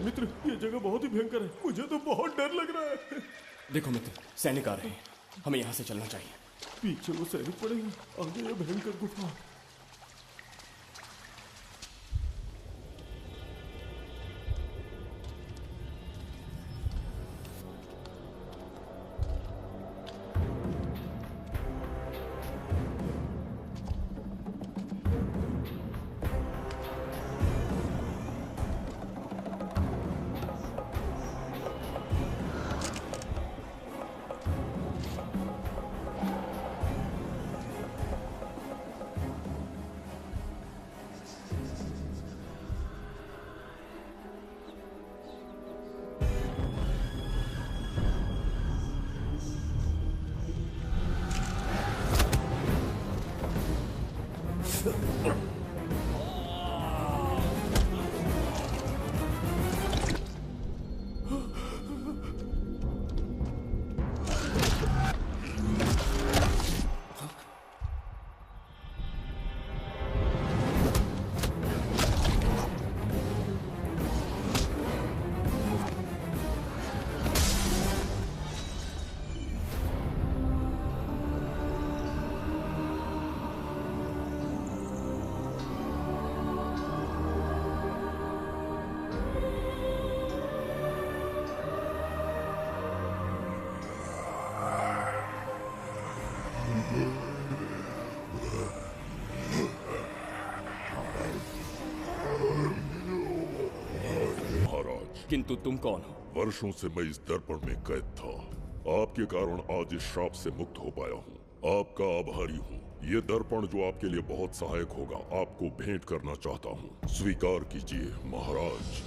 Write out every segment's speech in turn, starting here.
मित्र, ये जगह बहुत ही भयंकर है। मुझे तो बहुत डर लग रहा है। देखो मित्र, सैनिक आ रहे हैं, हमें यहाँ से चलना चाहिए। पीछे वो सैनिक पड़ेंगे, आगे ये भयंकर गुफा। किंतु तुम कौन हो? वर्षों से मैं इस दर्पण में कैद था। आपके कारण आज इस श्राप से मुक्त हो पाया हूँ। आपका आभारी हूँ। ये दर्पण जो आपके लिए बहुत सहायक होगा, आपको भेंट करना चाहता हूँ। स्वीकार कीजिए महाराज।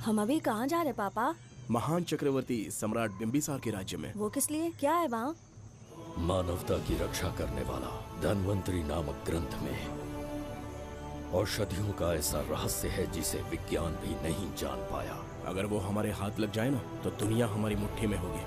हम अभी कहाँ जा रहे पापा? महान चक्रवर्ती सम्राट बिंबिसार के राज्य में। वो किस लिए? क्या है वहाँ? मानवता की रक्षा करने वाला धन्वंतरी नामक ग्रंथ में औषधियों का ऐसा रहस्य है जिसे विज्ञान भी नहीं जान पाया। अगर वो हमारे हाथ लग जाए ना, तो दुनिया हमारी मुट्ठी में होगी।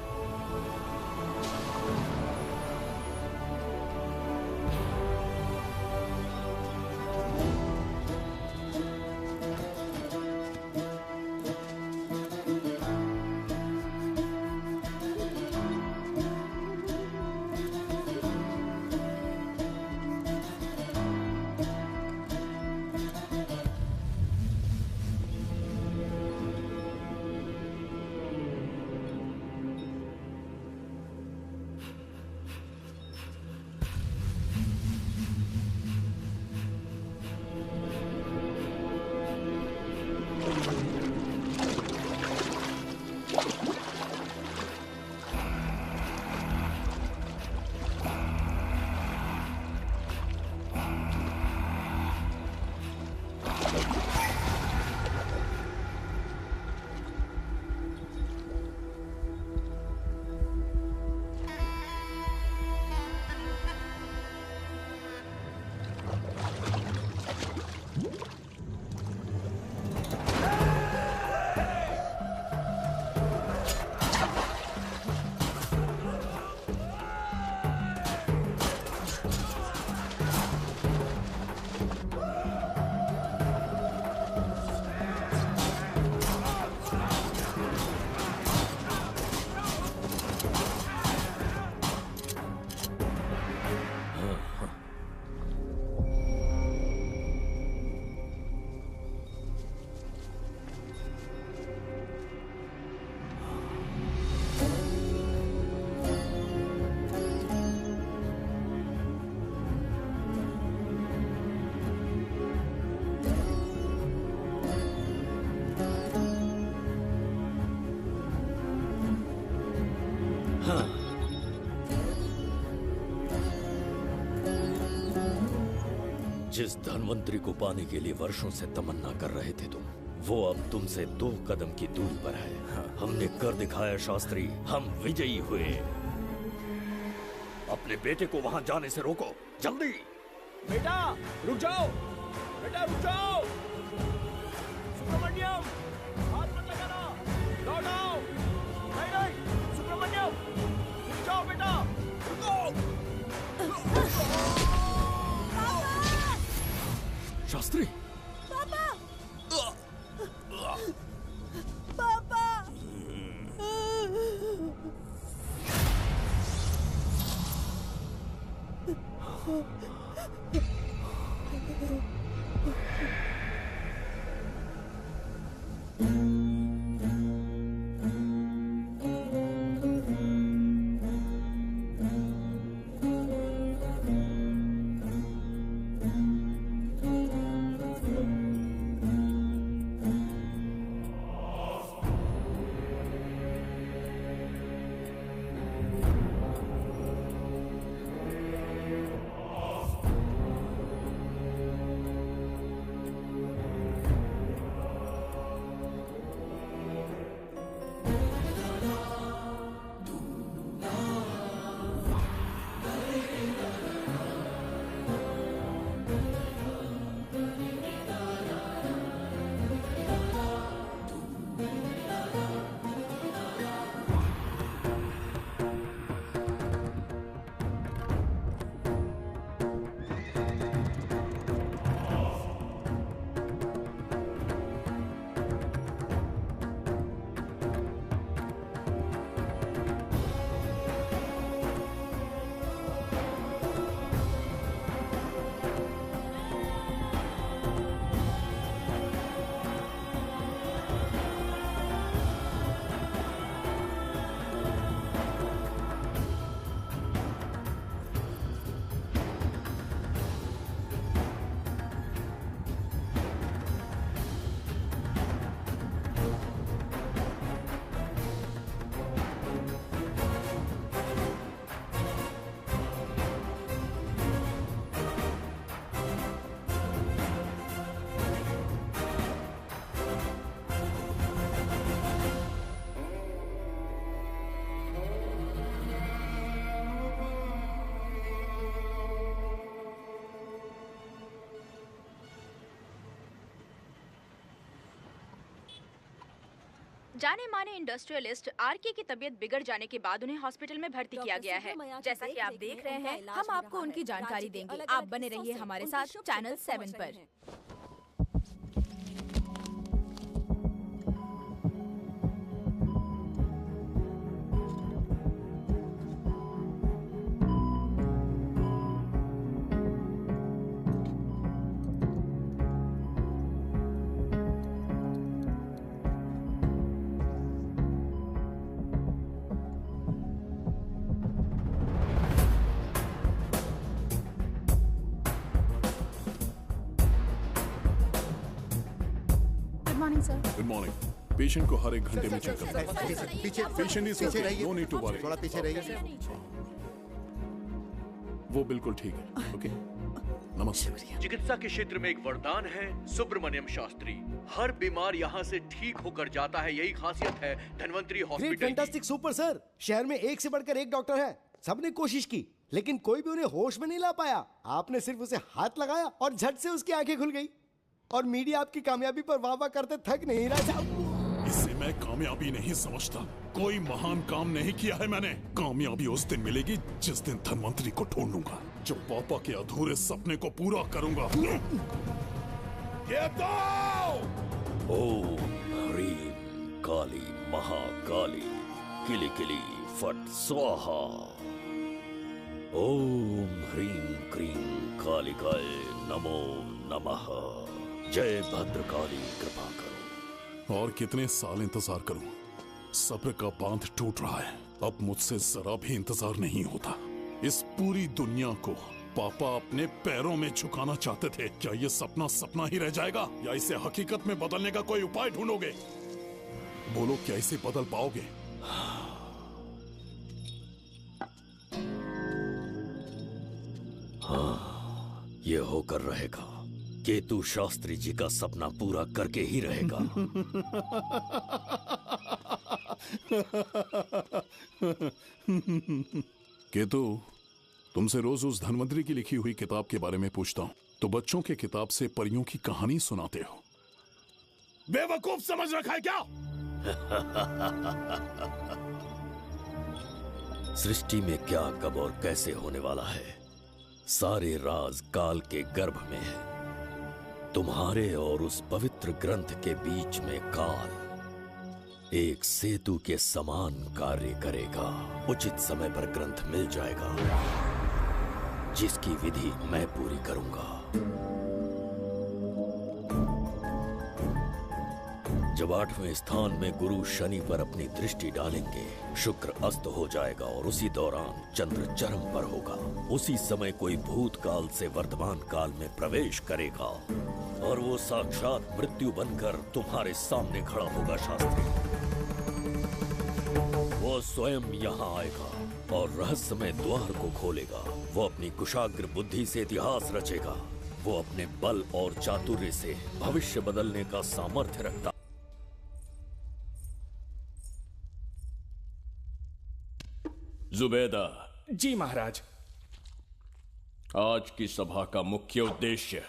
हाँ। जिस धनवंतरी को पाने के लिए वर्षों से तमन्ना कर रहे थे तुम, वो अब तुमसे 2 कदम की दूरी पर है। हाँ। हमने कर दिखाया शास्त्री, हम विजयी हुए। अपने बेटे को वहां जाने से रोको, जल्दी। बेटा रुक जाओ, बेटा रुक जाओ। सुब्रमण्यम, हाथ मत लगाना, लौट आओ। नहीं नहीं सुब्रमण्यम, रुक जाओ बेटा, रुको। शास्त्री, पापा पापा जाने माने इंडस्ट्रियलिस्ट आरके की तबीयत बिगड़ जाने के बाद उन्हें हॉस्पिटल में भर्ती किया गया है। जैसा कि आप देख रहे हैं, हम आपको उनकी जानकारी देंगे। आप बने रहिए हमारे साथ चैनल 7 पर। Good morning. पेशेंट को हर 1 घंटे में चेक करना है। पीछे patient is okay, no need to worry. थोड़ा पीछे रहिए। वो बिल्कुल ठीक है। ओके, नमस्ते। चिकित्सा के क्षेत्र में एक वरदान है सुब्रमण्यम शास्त्री। हर बीमार यहाँ से ठीक होकर जाता है, यही खासियत है धनवंतरी हॉस्पिटल की। Fantastic super sir. शहर में एक से बढ़कर एक डॉक्टर है। सबने कोशिश की लेकिन कोई भी उन्हें होश में नहीं ला पाया। आपने सिर्फ उसे हाथ लगाया और झट से उसकी आंखें खुल गई। और मीडिया आपकी कामयाबी पर वाह वाह करते थक नहीं रहा। इसे मैं कामयाबी नहीं समझता। कोई महान काम नहीं किया है मैंने। कामयाबी उस दिन मिलेगी जिस दिन धनवंतरी को ढूंढूंगा, जो पापा के अधूरे सपने को पूरा करूंगा। ये दो! ओम ह्रीं काली महाकाली किली किली फट स्वाहा। ओम ह्रीं क्रीं कालिकाय नमो नमः। जय भद्रकाली, कृपा करो। और कितने साल इंतजार करूं? सब्र का बांध टूट रहा है। अब मुझसे जरा भी इंतजार नहीं होता। इस पूरी दुनिया को पापा अपने पैरों में झुकाना चाहते थे। क्या ये सपना सपना ही रह जाएगा या इसे हकीकत में बदलने का कोई उपाय ढूंढोगे? बोलो, क्या इसे बदल पाओगे? हाँ, ये होकर रहेगा। केतु शास्त्री जी का सपना पूरा करके ही रहेगा। केतु, तुमसे रोज उस धनवंतरी की लिखी हुई किताब के बारे में पूछता हूँ तो बच्चों के किताब से परियों की कहानी सुनाते हो। बेवकूफ समझ रखा है क्या? सृष्टि में क्या, कब और कैसे होने वाला है, सारे राज काल के गर्भ में है। तुम्हारे और उस पवित्र ग्रंथ के बीच में काल एक सेतु के समान कार्य करेगा। उचित समय पर ग्रंथ मिल जाएगा, जिसकी विधि मैं पूरी करूंगा। जब 8वें स्थान में गुरु शनि पर अपनी दृष्टि डालेंगे, शुक्र अस्त हो जाएगा और उसी दौरान चंद्र चरम पर होगा। उसी समय कोई भूतकाल से वर्तमान काल में प्रवेश करेगा और वो साक्षात मृत्यु बनकर तुम्हारे सामने खड़ा होगा। शास्त्री, वो स्वयं यहाँ आएगा और रहस्यमय द्वार को खोलेगा। वो अपनी कुशाग्र बुद्धि से इतिहास रचेगा। वो अपने बल और चातुर्य से भविष्य बदलने का सामर्थ्य रखता। जुबेदा। जी महाराज। आज की सभा का मुख्य उद्देश्य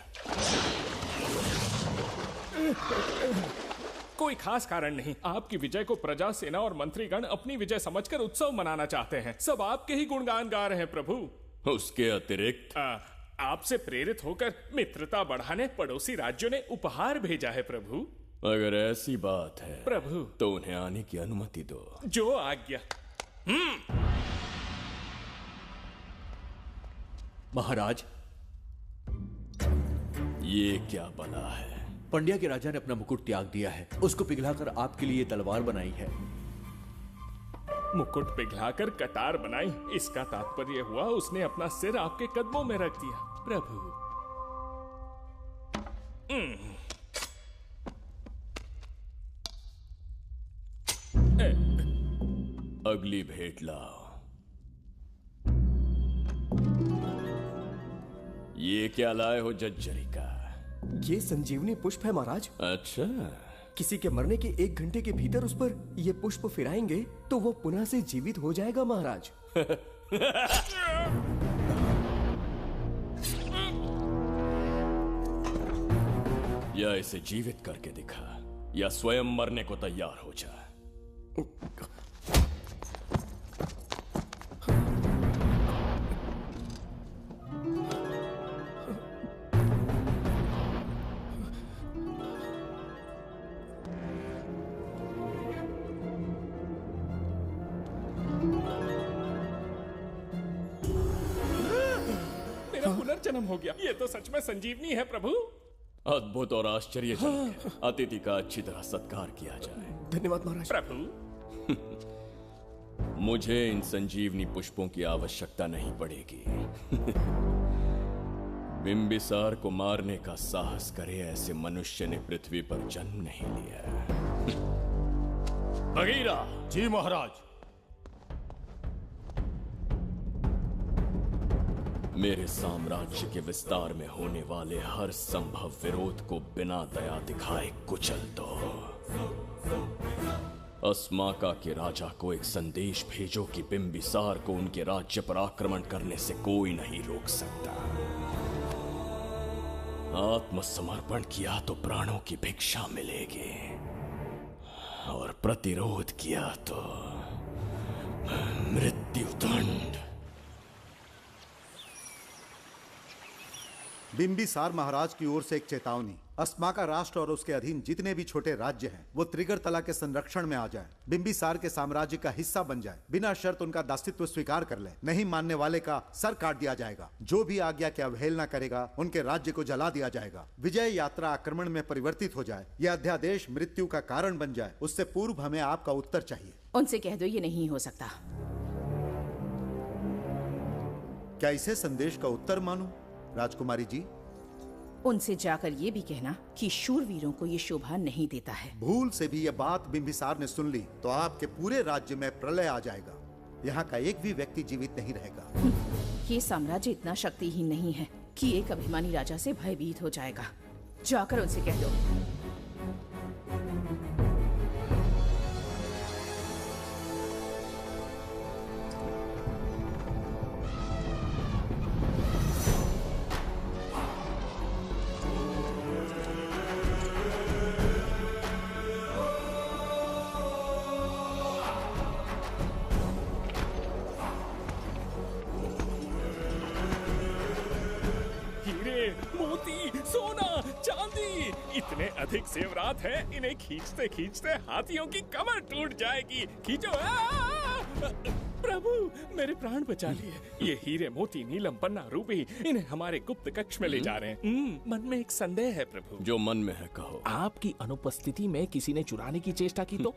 कोई खास कारण नहीं। आपकी विजय को प्रजा, सेना और मंत्रीगण अपनी विजय समझकर उत्सव मनाना चाहते हैं। सब आपके ही गुणगान गा रहे हैं प्रभु। उसके अतिरिक्त आपसे प्रेरित होकर मित्रता बढ़ाने पड़ोसी राज्यों ने उपहार भेजा है प्रभु। अगर ऐसी बात है प्रभु तो उन्हें आने की अनुमति दो। जो आज्ञा। महाराज, ये क्या बला है? पंड्या के राजा ने अपना मुकुट त्याग दिया है। उसको पिघलाकर आपके लिए तलवार बनाई है। मुकुट पिघलाकर कतार बनाई, इसका तात्पर्य हुआ उसने अपना सिर आपके कदमों में रख दिया प्रभु। अगली भेंट लाओ। ये क्या लाए हो जज्जरी का? ये संजीवनी पुष्प है महाराज। अच्छा, किसी के मरने के 1 घंटे के भीतर उस पर ये पुष्प फिराएंगे तो वो पुनः से जीवित हो जाएगा महाराज। या इसे जीवित करके दिखा, या स्वयं मरने को तैयार हो जा। पुनर्जन्म हो गया। ये तो सच में संजीवनी है प्रभु। अद्भुत और आश्चर्यजनक है। अतिथि का अच्छी तरह सत्कार किया जाए। धन्यवाद महाराज। प्रभु, मुझे इन संजीवनी पुष्पों की आवश्यकता नहीं पड़ेगी। बिंबिसार को मारने का साहस करे ऐसे मनुष्य ने पृथ्वी पर जन्म नहीं लिया। बगीरा। जी महाराज। मेरे साम्राज्य के विस्तार में होने वाले हर संभव विरोध को बिना दया दिखाए कुचल दो। अस्माका के राजा को एक संदेश भेजो कि बिंबिसार को उनके राज्य पर आक्रमण करने से कोई नहीं रोक सकता। आत्मसमर्पण किया तो प्राणों की भिक्षा मिलेगी, और प्रतिरोध किया तो मृत्युदंड। बिंबिसार महाराज की ओर से एक चेतावनी। अस्माका राष्ट्र और उसके अधीन जितने भी छोटे राज्य हैं, वो त्रिगर तला के संरक्षण में आ जाएं, बिंबिसार के साम्राज्य का हिस्सा बन जाए, बिना शर्त उनका दासत्व स्वीकार कर ले। नहीं मानने वाले का सर काट दिया जाएगा। जो भी आज्ञा की अवहेलना करेगा, उनके राज्य को जला दिया जाएगा। विजय यात्रा आक्रमण में परिवर्तित हो जाए, यह अध्यादेश मृत्यु का कारण बन जाए, उससे पूर्व हमें आपका उत्तर चाहिए। उनसे कह दो ये नहीं हो सकता। क्या इसे संदेश का उत्तर मानूं? राजकुमारी जी, उनसे जाकर ये भी कहना कि शूरवीरों को ये शोभा नहीं देता है। भूल से भी ये बात बिंबिसार ने सुन ली तो आपके पूरे राज्य में प्रलय आ जाएगा। यहाँ का एक भी व्यक्ति जीवित नहीं रहेगा। ये साम्राज्य इतना शक्तिहीन नहीं है कि एक अभिमानी राजा से भयभीत हो जाएगा। जाकर उनसे कह दो। इतने अधिक जेवरात हैं, इन्हें खींचते खींचते हाथियों की कमर टूट जाएगी। खींचो। प्रभु, मेरे प्राण बचा लिए। ये हीरे मोती नीलम पन्ना रूबी इन्हें हमारे गुप्त कक्ष में ले जा रहे हैं। मन में एक संदेह है प्रभु। जो मन में है कहो। आपकी अनुपस्थिति में किसी ने चुराने की चेष्टा की तो?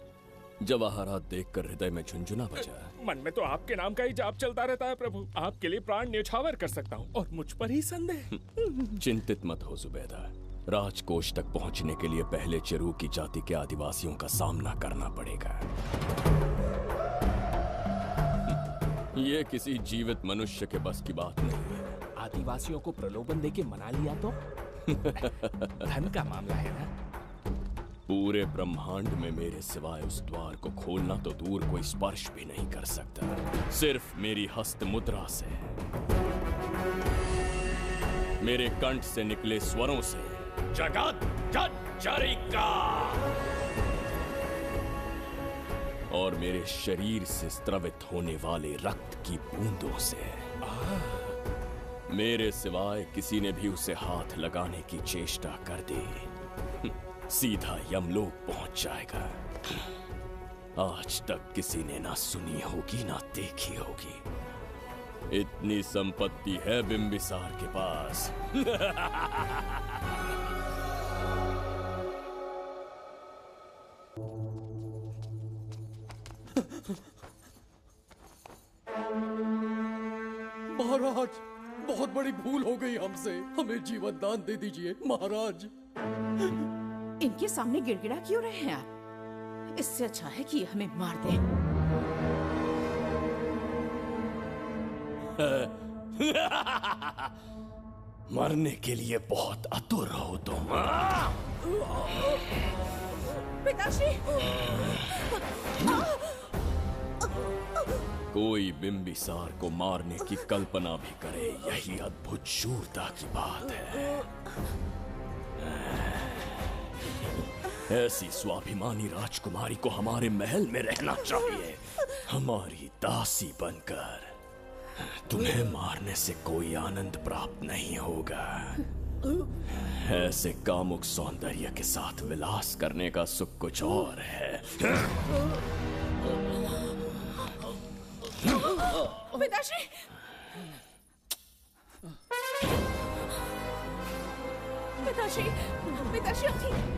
जवाहरात देखकर हृदय में झुंझुना बजा। मन में तो आपके नाम का ही जाप चलता रहता है प्रभु। आपके लिए प्राण न्यौछावर कर सकता हूँ और मुझ पर ही संदेह। चिंतित मत हो जुबैदा। राजकोष तक पहुंचने के लिए पहले चिरूकी जाति के आदिवासियों का सामना करना पड़ेगा। ये किसी जीवित मनुष्य के बस की बात नहीं है। आदिवासियों को प्रलोभन देके मना लिया तो? धन का मामला है ना? पूरे ब्रह्मांड में मेरे सिवाय उस द्वार को खोलना तो दूर कोई स्पर्श भी नहीं कर सकता। सिर्फ मेरी हस्त मुद्रा से, मेरे कंठ से निकले स्वरों से, जगत जच्चरिका, और मेरे शरीर से स्त्रवित होने वाले रक्त की बूंदों से। मेरे सिवाय किसी ने भी उसे हाथ लगाने की चेष्टा कर दी, सीधा यमलोक पहुंच जाएगा। आज तक किसी ने ना सुनी होगी ना देखी होगी। इतनी संपत्ति है बिंबिसार के पास। महाराज, बहुत बड़ी भूल हो गई हमसे। हमें जीवन दान दे दीजिए महाराज। इनके सामने गिड़गिड़ा क्यों रहे हैं आप? इससे अच्छा है कि हमें मार दें। मरने के लिए बहुत आतुर हो तुम। पिताश्री! कोई बिंबिसार को मारने की कल्पना भी करे, यही अद्भुत शूरता की बात है। ऐसी स्वाभिमानी राजकुमारी को हमारे महल में रहना चाहिए, हमारी दासी बनकर। तुम्हें मारने से कोई आनंद प्राप्त नहीं होगा। ऐसे कामुक सौंदर्य के साथ विलास करने का सुख कुछ और है। पिताश्री! पिताश्री! पिताश्री!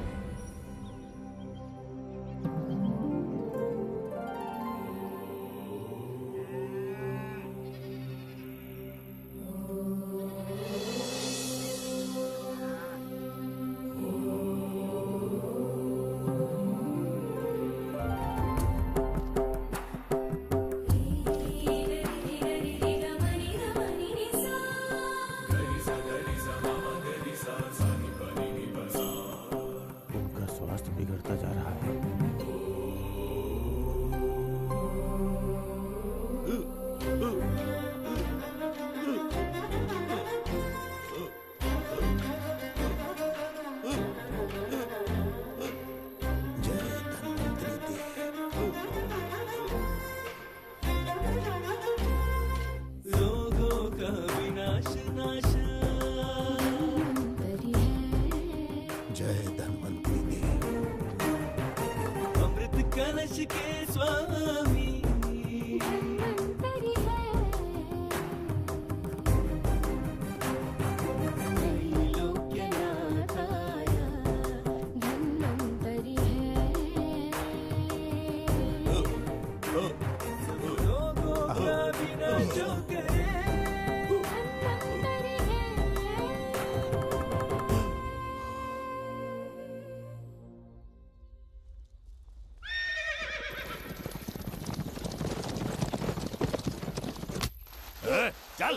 चल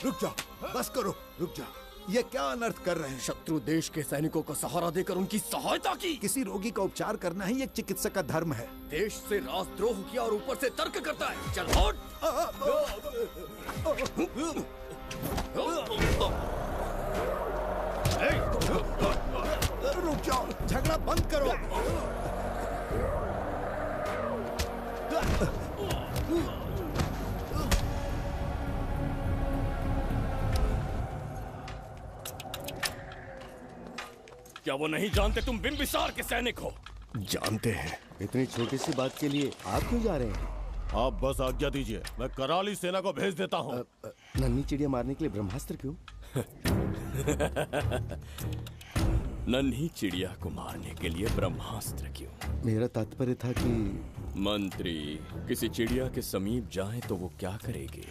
रुक जाओ, बस करो, रुक जाओ। ये क्या अनर्थ कर रहे हैं? शत्रु देश के सैनिकों को सहारा देकर उनकी सहायता की। किसी रोगी का उपचार करना ही एक चिकित्सक का धर्म है। देश से राजद्रोह किया और ऊपर से तर्क करता है। चल हट। रुक जाओ, झगड़ा बंद करो। क्या वो नहीं जानते तुम बिंबिसार के सैनिक हो? जानते हैं। इतनी छोटी सी बात के लिए आप क्यों जा रहे हैं? आप बस आज्ञा दीजिए, मैं कराली सेना को भेज देता हूँ। नन्ही चिड़िया मारने के लिए ब्रह्मास्त्र क्यों? नन्ही चिड़िया को मारने के लिए ब्रह्मास्त्र क्यों? मेरा तात्पर्य था कि मंत्री किसी चिड़िया के समीप जाएं तो वो क्या करेगी?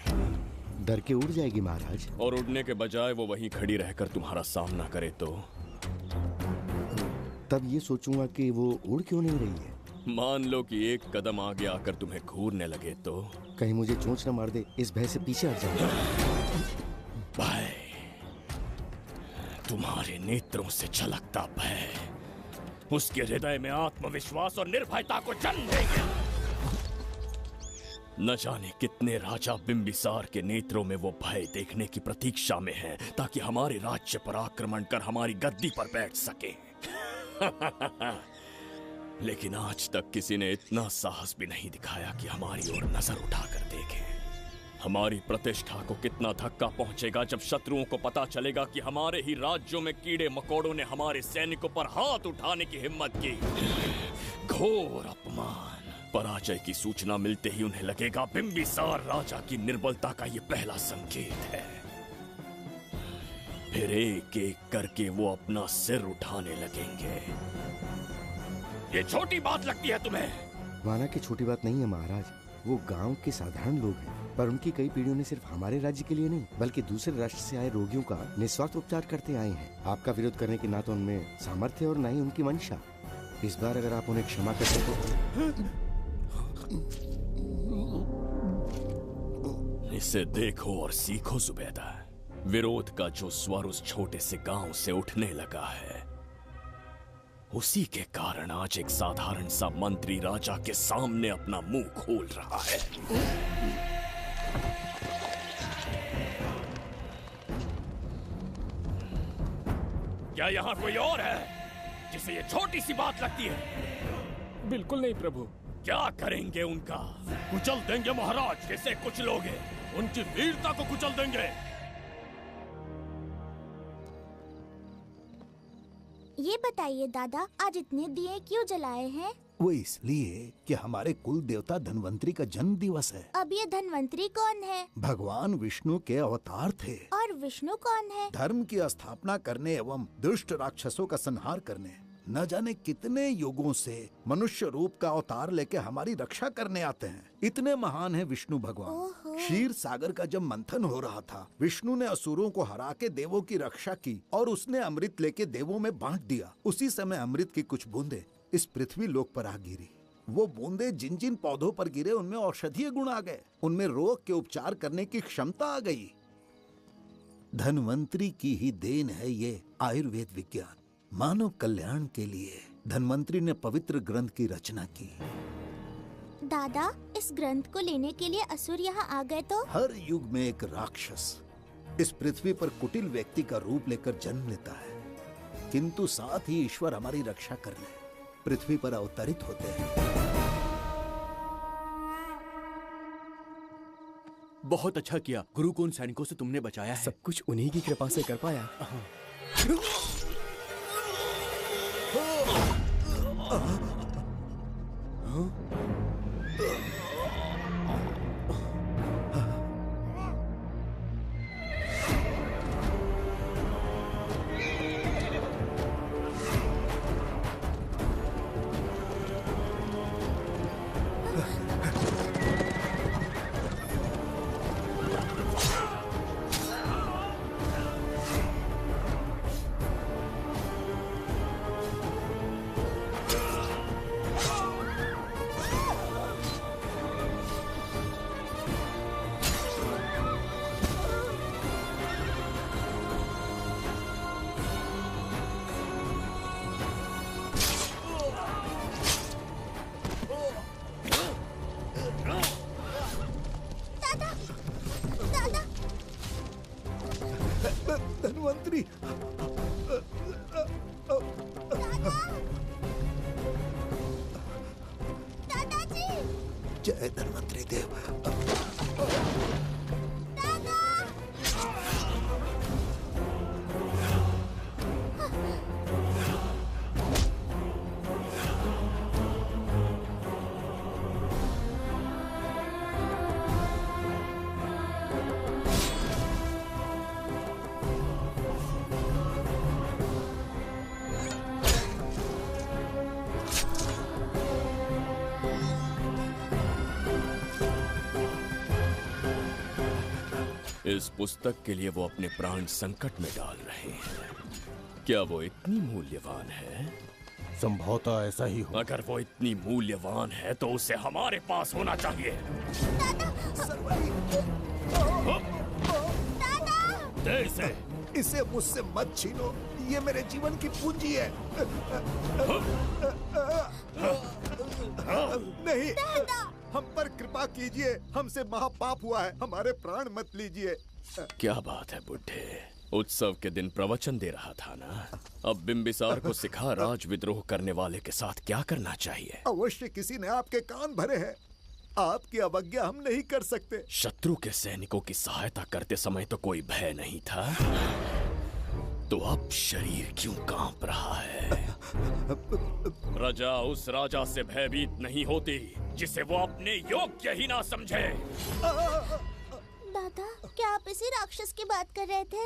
डर के उड़ जाएगी महाराज। और उड़ने के बजाय वो वहीं खड़ी रहकर तुम्हारा सामना करे तो? तब ये सोचूंगा कि वो उड़ क्यों नहीं रही है। मान लो कि एक कदम आगे आकर तुम्हें घूरने लगे तो? कहीं मुझे चोंच न मार दे, इस भय से पीछे हट जाऊंगा। भय, तुम्हारे नेत्रों से झलकता भय उसके हृदय में आत्मविश्वास और निर्भयता को जन्म देगा। न जाने कितने राजा बिंबिसार के नेत्रों में वो भय देखने की प्रतीक्षा में हैं, ताकि हमारे राज्य पर आक्रमण कर हमारी गद्दी पर बैठ सके। लेकिन आज तक किसी ने इतना साहस भी नहीं दिखाया कि हमारी ओर नजर उठाकर देखे। हमारी प्रतिष्ठा को कितना धक्का पहुंचेगा जब शत्रुओं को पता चलेगा कि हमारे ही राज्यों में कीड़े मकोड़ों ने हमारे सैनिकों पर हाथ उठाने की हिम्मत की। घोर अपमान। पराजय की सूचना मिलते ही उन्हें लगेगा बिंबिसार राजा की निर्बलता का ये पहला संकेत है। फिर एक एक करके वो अपना सिर उठाने लगेंगे। ये छोटी बात लगती है तुम्हें? माना कि छोटी बात नहीं है महाराज। वो गांव के साधारण लोग हैं, पर उनकी कई पीढ़ियों ने सिर्फ हमारे राज्य के लिए नहीं बल्कि दूसरे राष्ट्र से आए रोगियों का निस्वार्थ उपचार करते आए हैं। आपका विरोध करने की ना तो उनमें सामर्थ्य और ना ही उनकी मंशा। इस बार अगर आप उन्हें क्षमा करते तो। इसे देखो और सीखो जुबैदा। विरोध का जो स्वर उस छोटे से गांव से उठने लगा है, उसी के कारण आज एक साधारण सा मंत्री राजा के सामने अपना मुंह खोल रहा है। क्या यहाँ कोई और है जिसे ये छोटी सी बात लगती है? बिल्कुल नहीं प्रभु। क्या करेंगे उनका? कुचल देंगे महाराज। कैसे कुचलोगे? उनकी वीरता को कुचल देंगे। ये बताइए दादा, आज इतने दिए क्यों जलाए हैं? वो इसलिए कि हमारे कुल देवता धन्वंतरी का जन्म दिवस है। अब ये धन्वंतरी कौन है? भगवान विष्णु के अवतार थे। और विष्णु कौन है? धर्म की स्थापना करने एवं दुष्ट राक्षसों का संहार करने न जाने कितने युगों से मनुष्य रूप का अवतार लेके हमारी रक्षा करने आते हैं। इतने महान है विष्णु भगवान। क्षीर सागर का जब मंथन हो रहा था, विष्णु ने असुरों को हरा के देवों की रक्षा की और उसने अमृत लेके देवों में बांट दिया। उसी समय अमृत की कुछ बूंदे इस पृथ्वी लोक पर आ गिरी। वो बूंदे जिन जिन पौधों पर गिरे उनमें औषधीय गुण आ गए, उनमें रोग के उपचार करने की क्षमता आ गई। धन्वंतरी की ही देन है ये आयुर्वेद विज्ञान। मानव कल्याण के लिए धन्वंतरी ने पवित्र ग्रंथ की रचना की। दादा, इस ग्रंथ को लेने के लिए असुर यहाँ आ गए तो? हर युग में एक राक्षस इस पृथ्वी पर कुटिल व्यक्ति का रूप लेकर जन्म लेता है, किंतु साथ ही ईश्वर हमारी रक्षा करने पृथ्वी पर अवतरित होते हैं। बहुत अच्छा किया गुरु को उन सैनिकों से तुमने बचाया है। सब कुछ उन्हीं की कृपा से कर पाया। दादाजी! जय धन्वंतरी देव। इस पुस्तक के लिए वो अपने प्राण संकट में डाल रहे हैं। क्या वो इतनी मूल्यवान है? संभवतः ऐसा ही हो। अगर वो इतनी मूल्यवान है तो उसे हमारे पास होना चाहिए। दे इसे। इसे मुझसे मत छीनो, ये मेरे जीवन की पूंजी है। नहीं, हम पर कृपा कीजिए, हमसे महापाप हुआ है, हमारे प्राण मत लीजिए। क्या बात है बुड्ढे, उत्सव के दिन प्रवचन दे रहा था ना। अब बिंबिसार को सिखा राज विद्रोह करने वाले के साथ क्या करना चाहिए। अवश्य किसी ने आपके कान भरे हैं, आपकी अवज्ञा हम नहीं कर सकते। शत्रु के सैनिकों की सहायता करते समय तो कोई भय नहीं था, तो अब शरीर क्यों कांप रहा है? प्रजा उस राजा से भयभीत नहीं होती जिसे वो अपने योग्य ही ना समझे। दादा, क्या आप इसी राक्षस की बात कर रहे थे?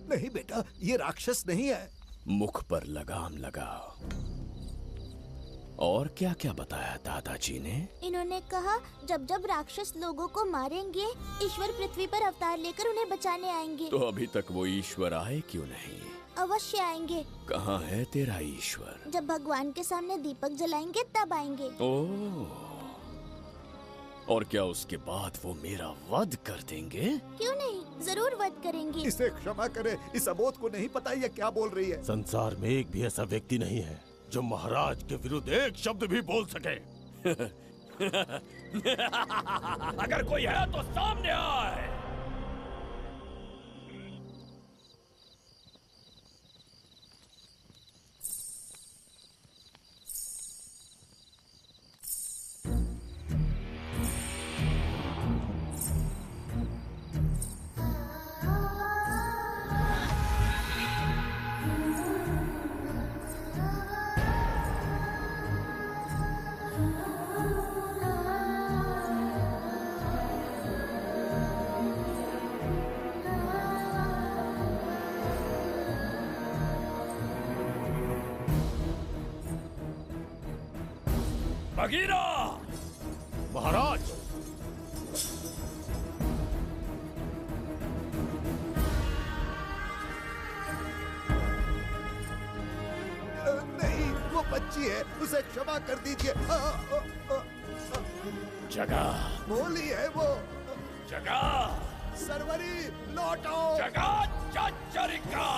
नहीं बेटा, ये राक्षस नहीं है। मुख पर लगाम लगाओ। और क्या क्या बताया दादाजी ने? इन्होंने कहा जब जब राक्षस लोगों को मारेंगे, ईश्वर पृथ्वी पर अवतार लेकर उन्हें बचाने आएंगे। तो अभी तक वो ईश्वर आए क्यों नहीं? अवश्य आएंगे। कहाँ है तेरा ईश्वर? जब भगवान के सामने दीपक जलाएंगे तब आएंगे। ओह, और क्या उसके बाद वो मेरा वध कर देंगे? क्यों नहीं, जरूर वध करेंगे। इसे क्षमा करे, इस अबोध को नहीं पता ये क्या बोल रही है। संसार में एक भी ऐसा व्यक्ति नहीं है जो महाराज के विरुद्ध एक शब्द भी बोल सके। अगर कोई है तो सामने आए। बगीरा! महाराज! नहीं, वो बच्ची है, उसे क्षमा कर दीजिए। जगह भोली है वो। जगह सरवरी लौटो। जगह चचरिका।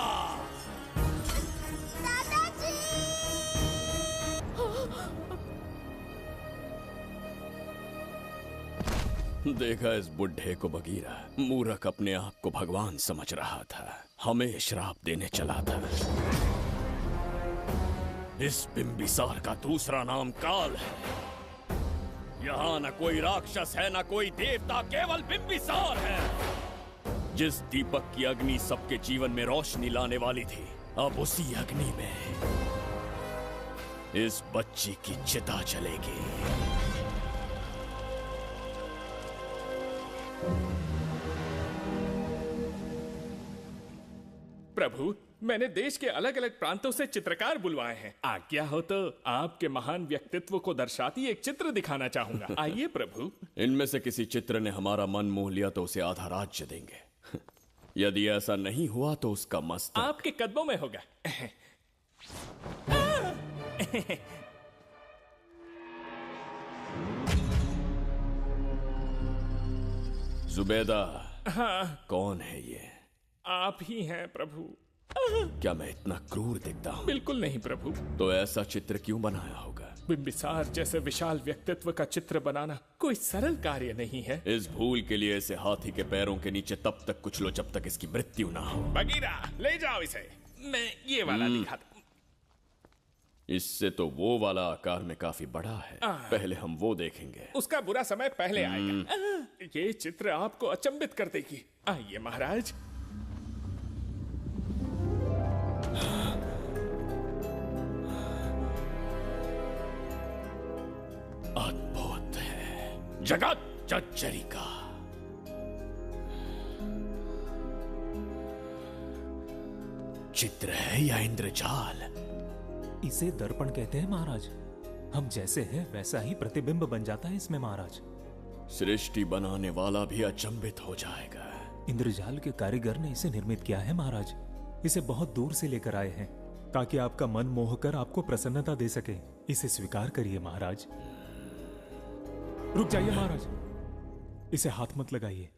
देखा इस बुढ़े को बगीरा, मूर्ख अपने आप को भगवान समझ रहा था, हमें श्राप देने चला था। इस बिंबिसार का दूसरा नाम काल है। यहाँ न कोई राक्षस है, न कोई देवता, केवल बिंबिसार है। जिस दीपक की अग्नि सबके जीवन में रोशनी लाने वाली थी, अब उसी अग्नि में इस बच्ची की चिता जलेगी। प्रभु, मैंने देश के अलग अलग प्रांतों से चित्रकार बुलवाए हैं। आज्ञा हो तो आपके महान व्यक्तित्व को दर्शाती एक चित्र दिखाना चाहूंगा। आइए प्रभु। इनमें से किसी चित्र ने हमारा मन मोह लिया तो उसे आधा राज्य देंगे। यदि ऐसा नहीं हुआ तो उसका मस्तक आपके कदमों में होगा। जुबेदा। हाँ। कौन है ये? आप ही हैं प्रभु। क्या मैं इतना क्रूर दिखता हूँ? बिल्कुल नहीं प्रभु। तो ऐसा चित्र क्यों बनाया होगा? बिंबिसार जैसे विशाल व्यक्तित्व का चित्र बनाना कोई सरल कार्य नहीं है। इस भूल के लिए इसे हाथी के पैरों के नीचे तब तक कुचलो जब तक इसकी मृत्यु ना हो। बगीरा, ले जाओ इसे। मैं ये वाला दिखाता। इससे तो वो वाला आकार में काफी बड़ा है। पहले हम वो देखेंगे। उसका बुरा समय पहले आएगा। ये चित्र आपको अचंभित कर देगी। आइए महाराज। अद्भुत है। जगत जज्जरिका। चित्र है या इंद्रजाल? इसे दर्पण कहते हैं महाराज। हम जैसे हैं वैसा ही प्रतिबिंब बन जाता है इसमें महाराज। सृष्टि बनाने वाला भी अचंभित हो जाएगा। इंद्रजाल के कारीगर ने इसे निर्मित किया है महाराज। इसे बहुत दूर से लेकर आए हैं ताकि आपका मन मोहकर आपको प्रसन्नता दे सके। इसे स्वीकार करिए महाराज। रुक जाइए महाराज, इसे हाथ मत लगाइए।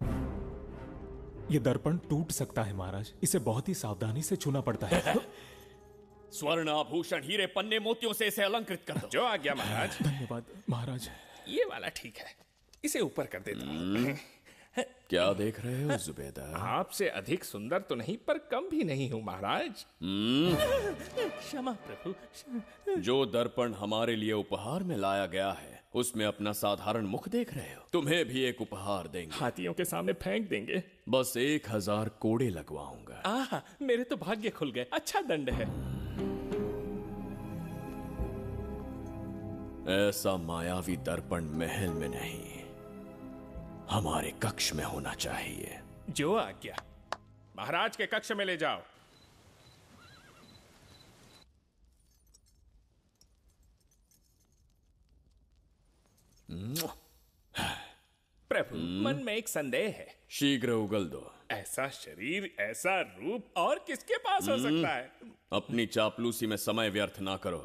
ये दर्पण टूट सकता है महाराज। इसे बहुत ही सावधानी से छूना पड़ता है। स्वर्ण आभूषण हीरे पन्ने मोतियों से इसे अलंकृत कर दो। जो आ गया महाराज। धन्यवाद महाराज। ये वाला ठीक है, इसे ऊपर कर देता हूँ। क्या देख रहे हो जुबेदा? आपसे अधिक सुंदर तो नहीं पर कम भी नहीं हूँ महाराज। क्षमा प्रभु। जो दर्पण हमारे लिए उपहार में लाया गया है उसमें अपना साधारण मुख देख रहे हो। तुम्हें भी एक उपहार देंगे। हाथियों के सामने फेंक देंगे। बस 1000 कोड़े लगवाऊंगा। मेरे तो भाग्य खुल गए। अच्छा दंड है। ऐसा मायावी दर्पण महल में नहीं, हमारे कक्ष में होना चाहिए। जो आज्ञा। महाराज के कक्ष में ले जाओ। प्रभु, मन में एक संदेह है। शीघ्र उगल दो। ऐसा शरीर, ऐसा रूप और किसके पास हो सकता है? अपनी चापलूसी में समय व्यर्थ ना करो।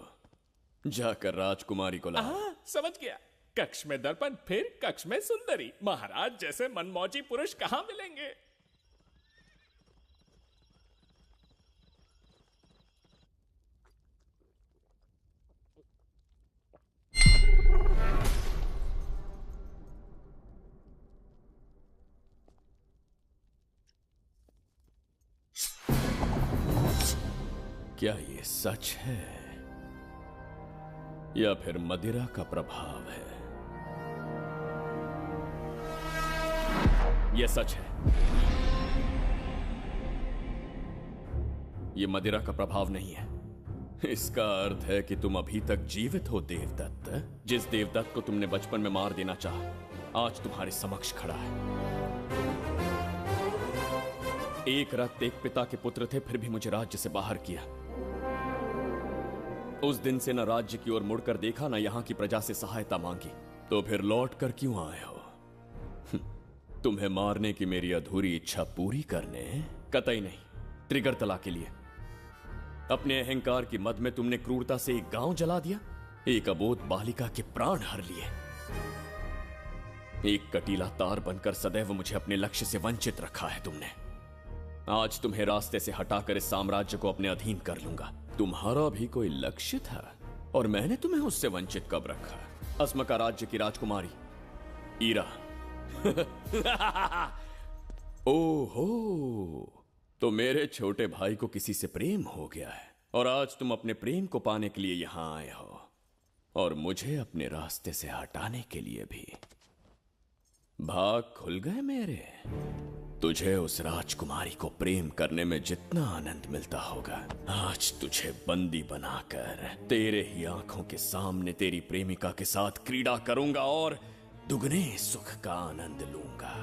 जाकर राजकुमारी को लाओ। समझ गया। कक्ष में दर्पण, फिर कक्ष में सुंदरी। महाराज जैसे मनमौजी पुरुष कहां मिलेंगे? क्या ये सच है या फिर मदिरा का प्रभाव है? यह सच है। यह मदिरा का प्रभाव नहीं है। इसका अर्थ है कि तुम अभी तक जीवित हो देवदत्त। जिस देवदत्त को तुमने बचपन में मार देना चाहा, आज तुम्हारे समक्ष खड़ा है। एक रक्त एक पिता के पुत्र थे, फिर भी मुझे राज्य से बाहर किया। उस दिन से न राज्य की ओर मुड़कर देखा, न यहां की प्रजा से सहायता मांगी। तो फिर लौट कर क्यों आए हो? तुम्हें मारने की मेरी अधूरी इच्छा पूरी करने? कतई नहीं, त्रिगर्तला के लिए। अपने अहंकार की मद में तुमने क्रूरता से एक गांव जला दिया, एक अबोध बालिका के प्राण हर लिए। एक कटीला तार बनकर सदैव मुझे अपने लक्ष्य से वंचित रखा है तुमने। आज तुम्हें रास्ते से हटाकर इस साम्राज्य को अपने अधीन कर लूंगा। तुम्हारा भी कोई लक्ष्य था और मैंने तुम्हें उससे वंचित कब रखा? अस्मका राज्य की राजकुमारी ईरा। ओहो, तो मेरे छोटे भाई को किसी से प्रेम हो गया है और आज तुम अपने प्रेम को पाने के लिए यहां आए हो और मुझे अपने रास्ते से हटाने के लिए भी। भाग खुल गए मेरे। तुझे उस राजकुमारी को प्रेम करने में जितना आनंद मिलता होगा, आज तुझे बंदी बनाकर तेरे ही आंखों के सामने तेरी प्रेमिका के साथ क्रीड़ा करूंगा और दुगने सुख का आनंद लूंगा।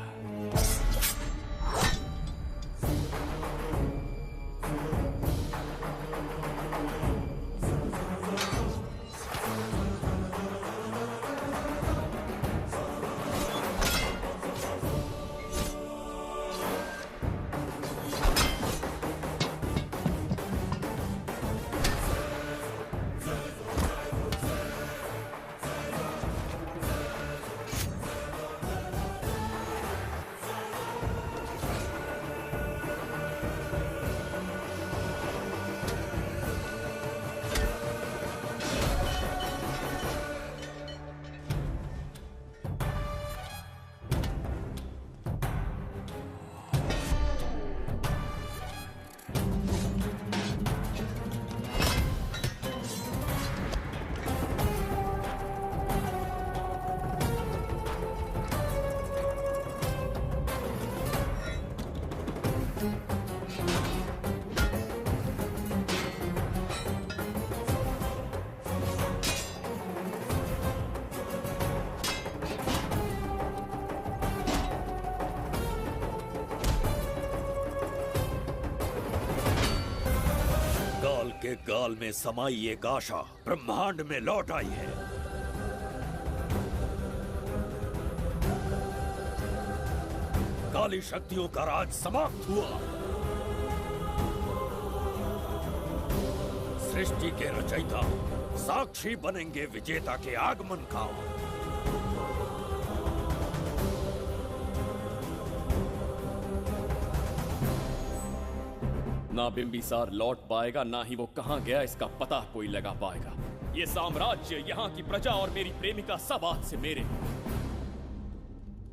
के गाल में समाई एक आशा ब्रह्मांड में लौट आई है। काली शक्तियों का राज समाप्त हुआ। सृष्टि के रचयिता साक्षी बनेंगे विजेता के आगमन का। ना बिंबिसार लौट पाएगा, ना ही वो कहां गया इसका पता कोई लगा पाएगा। ये साम्राज्य, यहाँ की प्रजा और मेरी प्रेमिका सब आज से मेरे।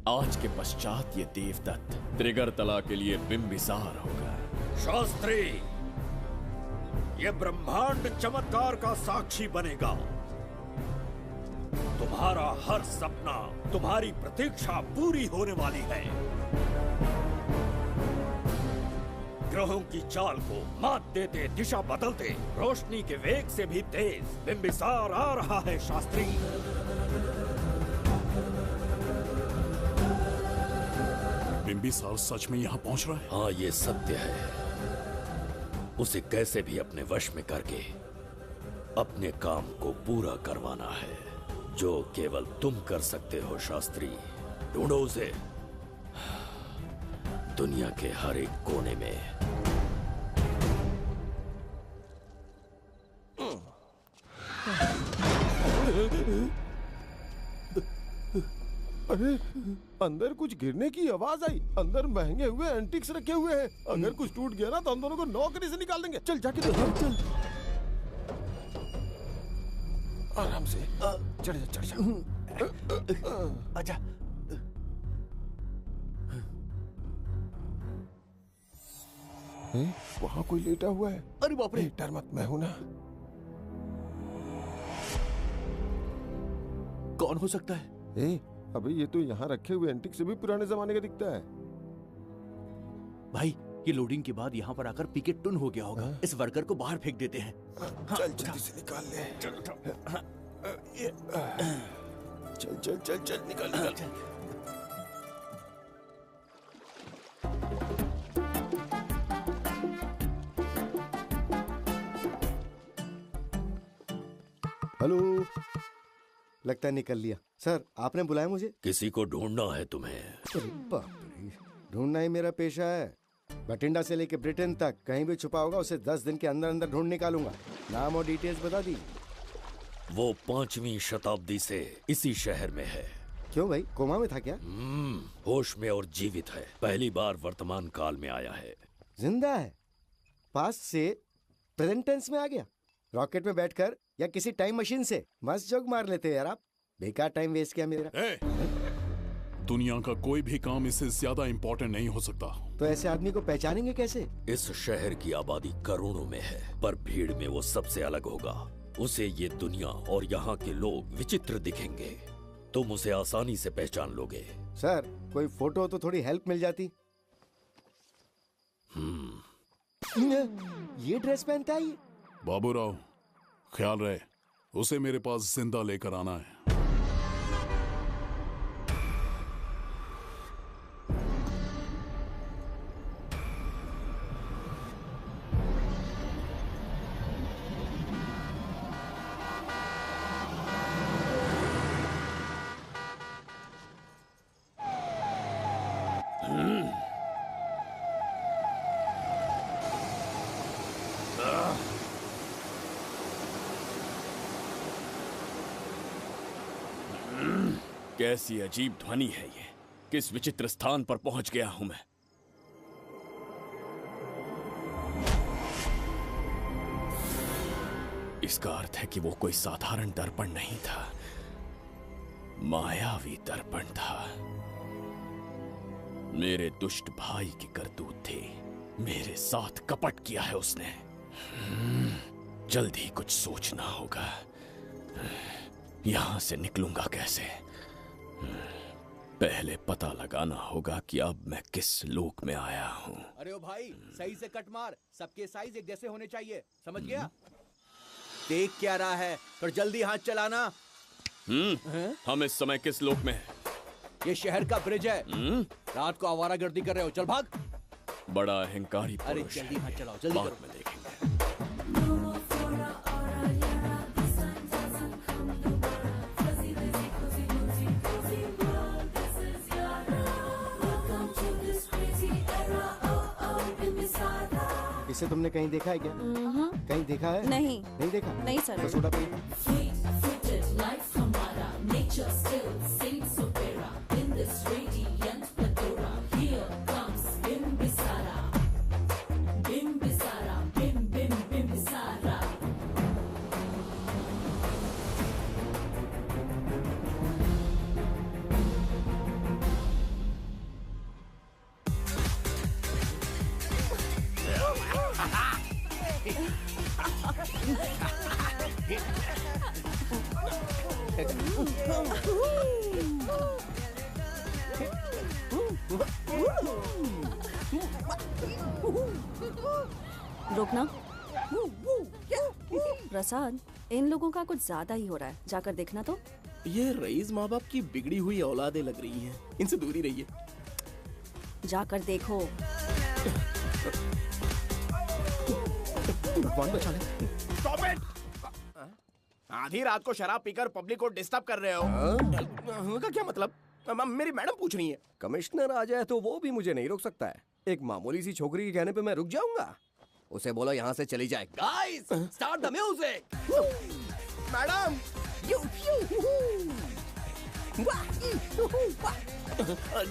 आज के पश्चात ये देवदत्त त्रिगर्तला के लिए बिंबिसार होगा। शास्त्री, ये ब्रह्मांड चमत्कार का साक्षी बनेगा। तुम्हारा हर सपना, तुम्हारी प्रतीक्षा पूरी होने वाली है। ग्रहों की चाल को मात देते, दिशा बदलते, रोशनी के वेग से भी तेज बिंबिसार आ रहा है शास्त्री। बिंबिसार सच में यहाँ पहुँच रहा है? हाँ, ये सत्य है। उसे कैसे भी अपने वश में करके अपने काम को पूरा करवाना है, जो केवल तुम कर सकते हो शास्त्री। ढूंढो उसे दुनिया के हर एक कोने में। अरे, अंदर कुछ गिरने की आवाज आई। अंदर महंगे हुए एंटिक्स रखे हुए हैं। अगर कुछ टूट गया ना तो हम दोनों को नौकरी से निकाल देंगे। चल जाके देख, चल। आराम से चढ़ जा, चढ़ जा। आजा। वहाँ कोई लेटा हुआ है। अरे बाप रे, डर मत, मैं हूं ना। कौन हो सकता है? अबे ये तो यहाँ रखे हुए एंटिक से भी पुराने जमाने का दिखता है। भाई, ये लोडिंग के बाद यहाँ पर आकर पिकेट टुन हो गया होगा। इस वर्कर को बाहर फेंक देते हैं। चल जल्दी से निकाल ले। चल चल चल चल, निकाल निकाल। हेलो, लगता है निकल लिया। सर, आपने बुलाया मुझे? किसी को ढूंढना है तुम्हें। अरे बाप रे, ढूंढना ही मेरा पेशा है। बठिंडा से लेके ब्रिटेन तक कहीं भी छुपा होगा उसे 10 दिन के अंदर अंदर ढूंढ निकालूंगा। नाम और डिटेल्स बता दी। वो 5वीं शताब्दी से इसी शहर में है। क्यों भाई, कोमा में था क्या? होश में और जीवित है। पहली बार वर्तमान काल में आया है। जिंदा है? पास्ट से प्रेजेंट टेंस में आ गया? रॉकेट में बैठकर या किसी टाइम मशीन से? मस्त जोक मार लेते हो यार आप। बेकार टाइम वेस्ट किया मेरा। दुनिया का कोई भी काम इससे ज्यादा इम्पोर्टेंट नहीं हो सकता। तो ऐसे आदमी को पहचानेंगे कैसे? इस शहर की आबादी करोड़ों में है, पर भीड़ में वो सबसे अलग होगा। उसे ये दुनिया और यहाँ के लोग विचित्र दिखेंगे। तुम उसे आसानी से पहचान लोगे। सर, कोई फोटो हो तो थोड़ी हेल्प मिल जाती। ये ड्रेस पहनता है? बाबूराव, ख्याल रहे, उसे मेरे पास जिंदा लेकर आना है। कैसी अजीब ध्वनि है ये। किस विचित्र स्थान पर पहुंच गया हूं मैं। इसका अर्थ है कि वो कोई साधारण दर्पण नहीं था, मायावी दर्पण था। मेरे दुष्ट भाई की करतूत थी। मेरे साथ कपट किया है उसने। जल्द ही कुछ सोचना होगा। यहां से निकलूंगा कैसे? पहले पता लगाना होगा कि अब मैं किस लोक में आया हूँ। अरे ओ भाई, सही से कट मार। सबके साइज एक जैसे होने चाहिए, समझ गया? देख क्या रहा है, पर जल्दी हाथ चलाना। हम इस समय किस लोक में हैं? ये शहर का ब्रिज है। रात को आवारागर्दी कर रहे हो, चल भाग। बड़ा अहंकारी पुरुष। अरे जल्दी हाथ चलाओ, जल्दी बाद करो। में देखेंगे। इसे तुमने कहीं देखा है क्या? कहीं देखा है? नहीं। नहीं देखा? नहीं सर। तो सोडा पिए। रोकना। प्रसाद, इन लोगों का कुछ ज्यादा ही हो रहा है, जाकर देखना तो। ये रईस माँ बाप की बिगड़ी हुई औलादें लग रही हैं, इनसे दूरी रहिए। जाकर देखो। भगवान बचा ले। Stop it! आधी रात को शराब पीकर पब्लिक को डिस्टर्ब कर रहे हो। का क्या मतलब? मेरी मैडम पूछ रही है। कमिश्नर आ जाए तो वो भी मुझे नहीं रोक सकता है। एक मामूली सी छोकरी के कहने पे मैं रुक जाऊंगा? उसे बोलो यहाँ से चली जाए। Guys, start the music. Madam,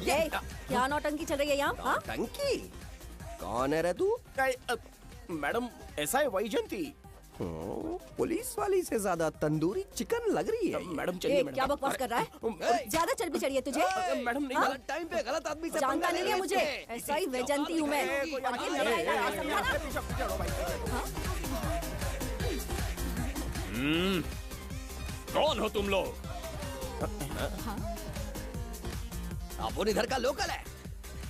ये क्या नौटंकी चल रही है यहाँ? नौटंकी? कौन है रे तू? मैडम, ऐसा है वैजयंती। पुलिस वाली से ज्यादा तंदूरी चिकन लग रही है। मैडम चलिए। क्या बकवास कर रहा है? ज्यादा चर्बी चढ़ी है तुझे? मैडम नहीं, गलत टाइम पे गलत आदमी से जानता नहीं है मुझे। ऐसा ही वैजयंती हूँ मैं। कौन हो तुम लोग? अपन इधर का लोकल है।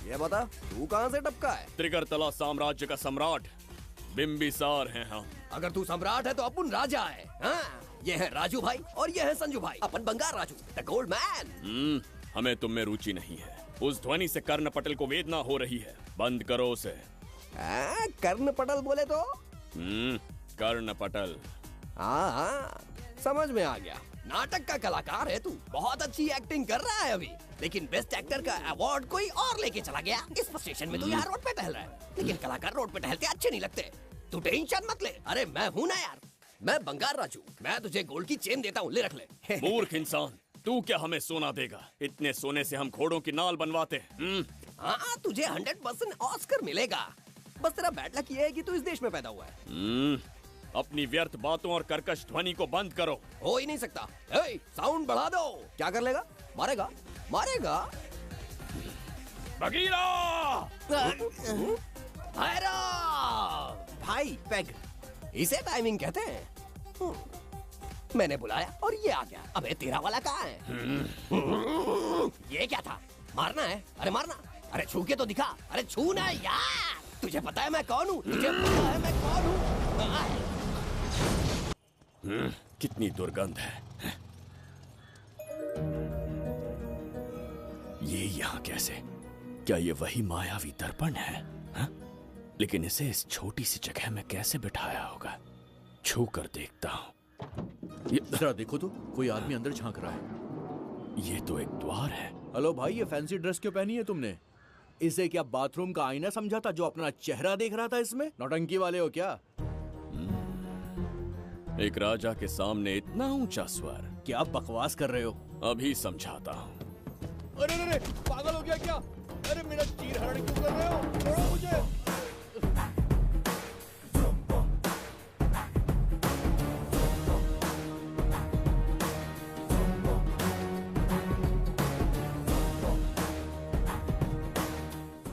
ये बता, तू कहाँ से टपका है? त्रिगर्तला साम्राज्य का सम्राट बिंबिसार हैं हम। अगर तू सम्राट है तो अपन राजा है। हाँ? ये है राजू भाई और ये है संजू भाई, अपन बंगार राजू, द गोल्ड मैन। हमें तुम में रुचि नहीं है। उस ध्वनि से कर्ण पटल को वेदना हो रही है, बंद करो उसे। कर्ण पटल बोले तो? कर्ण पटल। हाँ, समझ में आ गया। नाटक का कलाकार है तू, बहुत अच्छी एक्टिंग कर रहा है अभी, लेकिन बेस्ट एक्टर का अवार्ड कोई और लेके चला गया। इस फ्रस्ट्रेशन में तू यहाँ रोड पे टहल रहा है, लेकिन कलाकार रोड पे टहलते अच्छे नहीं लगते। तू टेंशन मत ले। अरे मैं हूँ ना यार, मैं बंगार राजू, मैं तुझे गोल्ड की चेन देता हूँ, ले रख ले। मूर्ख इंसान, तू क्या हमें सोना देगा? इतने सोने से हम घोड़ों की नाल बनवाते हैं। हाँ, तुझे 100% ऑस्कर मिलेगा। बस तेरा बैड लक ये है कि तू इस देश में पैदा हुआ है। अपनी व्यर्थ बातों और कर्कश ध्वनि को बंद करो। हो ही नहीं सकता। साउंड बढ़ा दो। क्या कर लेगा? मारेगा? मारेगा? बगीरा! भाई पैग, इसे टाइमिंग कहते हैं। मैंने बुलाया और ये आ गया। अबे तेरा वाला कहाँ है? ये क्या था? मारना है? अरे मारना। अरे छू के तो दिखा। अरे छू ना यार। तुझे पता है मैं कौन हूँ? तुझे पता है मैं कौन हूँ? कितनी दुर्गंध है। ये यहाँ कैसे? क्या ये वही मायावी दर्पण है? हा? लेकिन इसे इस छोटी सी जगह में कैसे बिठाया होगा? छू कर देखता हूँ। ये जरा देखो तो, कोई आदमी अंदर झांक रहा है। ये तो एक द्वार है। हेलो भाई, ये फैंसी ड्रेस क्यों पहनी है तुमने? इसे क्या बाथरूम का आईना समझा था जो अपना चेहरा देख रहा था इसमें? नौटंकी वाले हो क्या? एक राजा के सामने इतना ऊंचा स्वर। क्या बकवास कर रहे हो? अभी समझाता हूँ। अरे अरे, पागल हो गया क्या? अरे मेरा चीर हरण क्यों कर रहे हो? छोड़ो मुझे।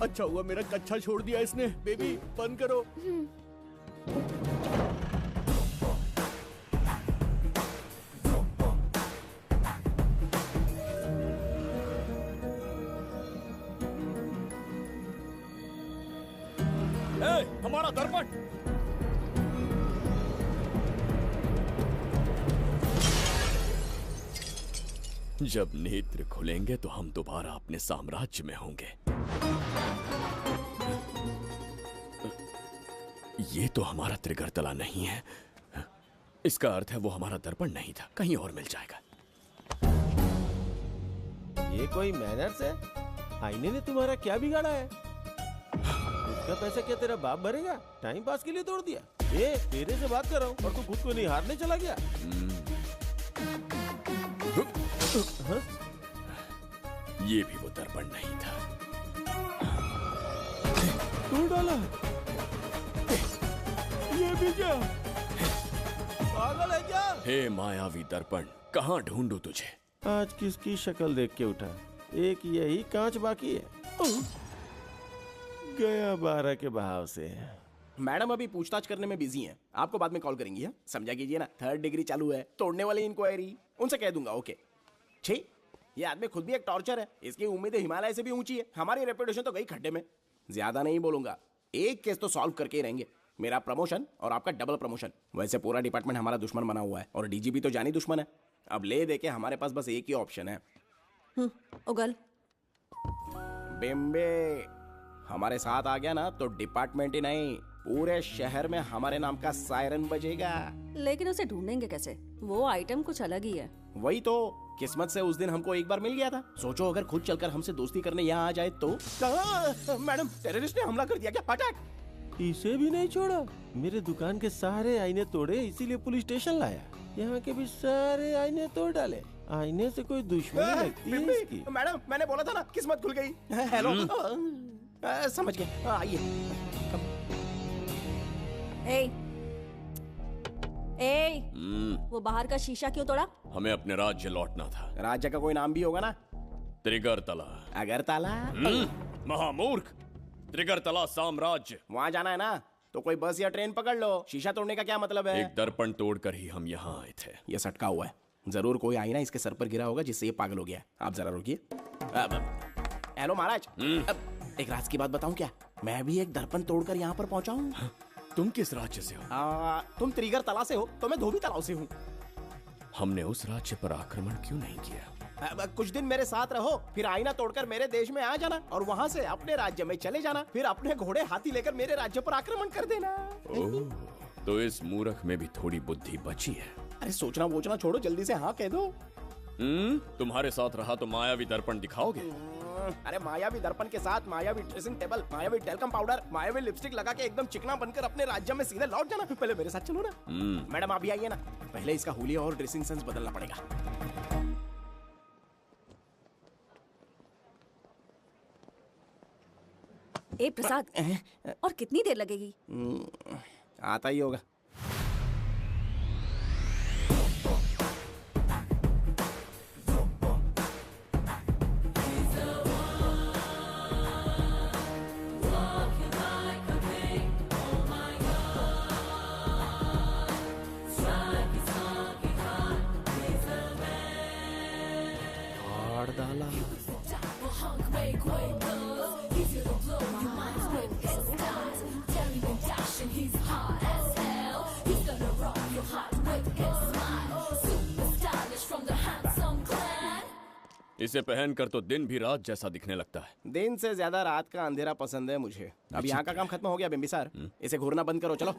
अच्छा हुआ मेरा कच्छा छोड़ दिया इसने। बेबी बंद करो। हमारा दर्पण। जब नेत्र खुलेंगे तो हम दोबारा अपने साम्राज्य में होंगे। ये तो हमारा त्रिगर्तला नहीं है। इसका अर्थ है वो हमारा दर्पण नहीं था, कहीं और मिल जाएगा। ये कोई मैनर्स है? आईने ने तुम्हारा क्या बिगाड़ा है? इतना पैसा क्या तेरा बाप भरेगा? टाइम पास के लिए तोड़ दिया? ए, तेरे से बात कर रहा हूँ और तू खुद को निहारने चला गया। हाँ? ये भी वो दर्पण नहीं था। तोड़ डाला? ये भी क्या? पागल है क्या? हे मायावी दर्पण, कहाँ ढूंढूं तुझे? आज किसकी शक्ल देख के उठा? एक यही कांच बाकी है। गया 12 के बहाव से। मैडम अभी पूछताछ करने में बिजी हैं। आपको बाद में कॉल करेंगी। है समझा कीजिए ना, 3rd डिग्री चालू है। तोड़ने वाली इंक्वायरी उनसे कह दूंगा। ओके। छी, ये आदमी खुद भी एक टॉर्चर है। इसकी उम्मीदें हिमालय से भी ऊंची है। हमारी रेपुटेशन तो गई खड्डे में। ज्यादा नहीं बोलूंगा, एक केस तो सॉल्व करके ही रहेंगे। मेरा प्रमोशन और आपका डबल प्रमोशन। वैसे पूरा डिपार्टमेंट हमारा दुश्मन बना हुआ है और डीजीपी तो जानी दुश्मन है। अब ले दे के हमारे पास बस एक ही ऑप्शन है। उगल बिम्बे हमारे साथ आ गया ना तो डिपार्टमेंट ही नहीं, पूरे शहर में हमारे नाम का सायरन बजेगा। लेकिन उसे ढूंढेंगे कैसे? वो आइटम कुछ अलग ही है। वही तो, किस्मत से उस दिन हमको एक बार मिल गया था। सोचो अगर खुद चलकर हमसे दोस्ती करने यहाँ आ जाए तो। मैडम, टेररिस्ट ने हमला कर दिया क्या? अटैक! इसे भी नहीं छोड़ा। मेरे दुकान के सारे आईने तोड़े, इसीलिए पुलिस स्टेशन लाया। यहाँ के भी सारे आईने तोड़ डाले। आईने से कोई दुश्मनी लगती है इसकी। मैडम, मैंने बोला था ना, किस्मत खुल गई। हेलो, समझ गए। आइए। वो बाहर का शीशा क्यों तोड़ा? हमें अपने राज्य लौटना था। राज्य का कोई नाम भी होगा ना? त्रिगर्तला। अगरतला? महामूर्ख, त्रिगर्तला साम्राज्य। वहाँ जाना है ना तो कोई बस या ट्रेन पकड़ लो। शीशा तोड़ने का क्या मतलब है? एक दर्पण तोड़कर ही हम यहाँ आए थे। ये सटका हुआ है, जरूर कोई आईना इसके सर पर गिरा होगा जिससे ये पागल हो गया। आप जरा रुकिए। हेलो महाराज, एक राज की बात बताऊं क्या? मैं भी एक दर्पण तोड़कर यहाँ पर पहुँचा हूँ। तुम किस राज्य से हो? तुम त्रिगर्तला से हो तो मैं धोबी तालाब से हूँ। हमने उस राज्य पर आक्रमण क्यों नहीं किया? कुछ दिन मेरे साथ रहो, फिर आईना तोड़कर मेरे देश में आ जाना और वहाँ से अपने राज्य में चले जाना। फिर अपने घोड़े हाथी लेकर मेरे राज्य पर आक्रमण कर देना। तो इस मूर्ख में भी थोड़ी बुद्धि बची है। अरे सोचना वोचना छोड़ो, जल्दी से हाँ कह दो। तुम्हारे साथ रहा तो मायावी दर्पण दिखाओगे? अरे मायावी दर्पण के साथ मायावी ड्रेसिंग टेबल, मायावी टेल्कम पाउडर, मायावी लिपस्टिक लगा के एकदम चिकना बनकर अपने राज्य में सीधे लौट जाना। पहले मेरे साथ चलो ना। मैडम आप भी आइए ना, पहले इसका हुलिया और ड्रेसिंग सेंस बदलना पड़ेगा। ए प्रसाद, और कितनी देर लगेगी? आता ही होगा। इसे पहनकर तो दिन भी रात जैसा दिखने लगता है। दिन से ज्यादा रात का अंधेरा पसंद है मुझे। अब यहाँ का काम खत्म हो गया बिम्बिसार, इसे घूरना बंद करो। चलो।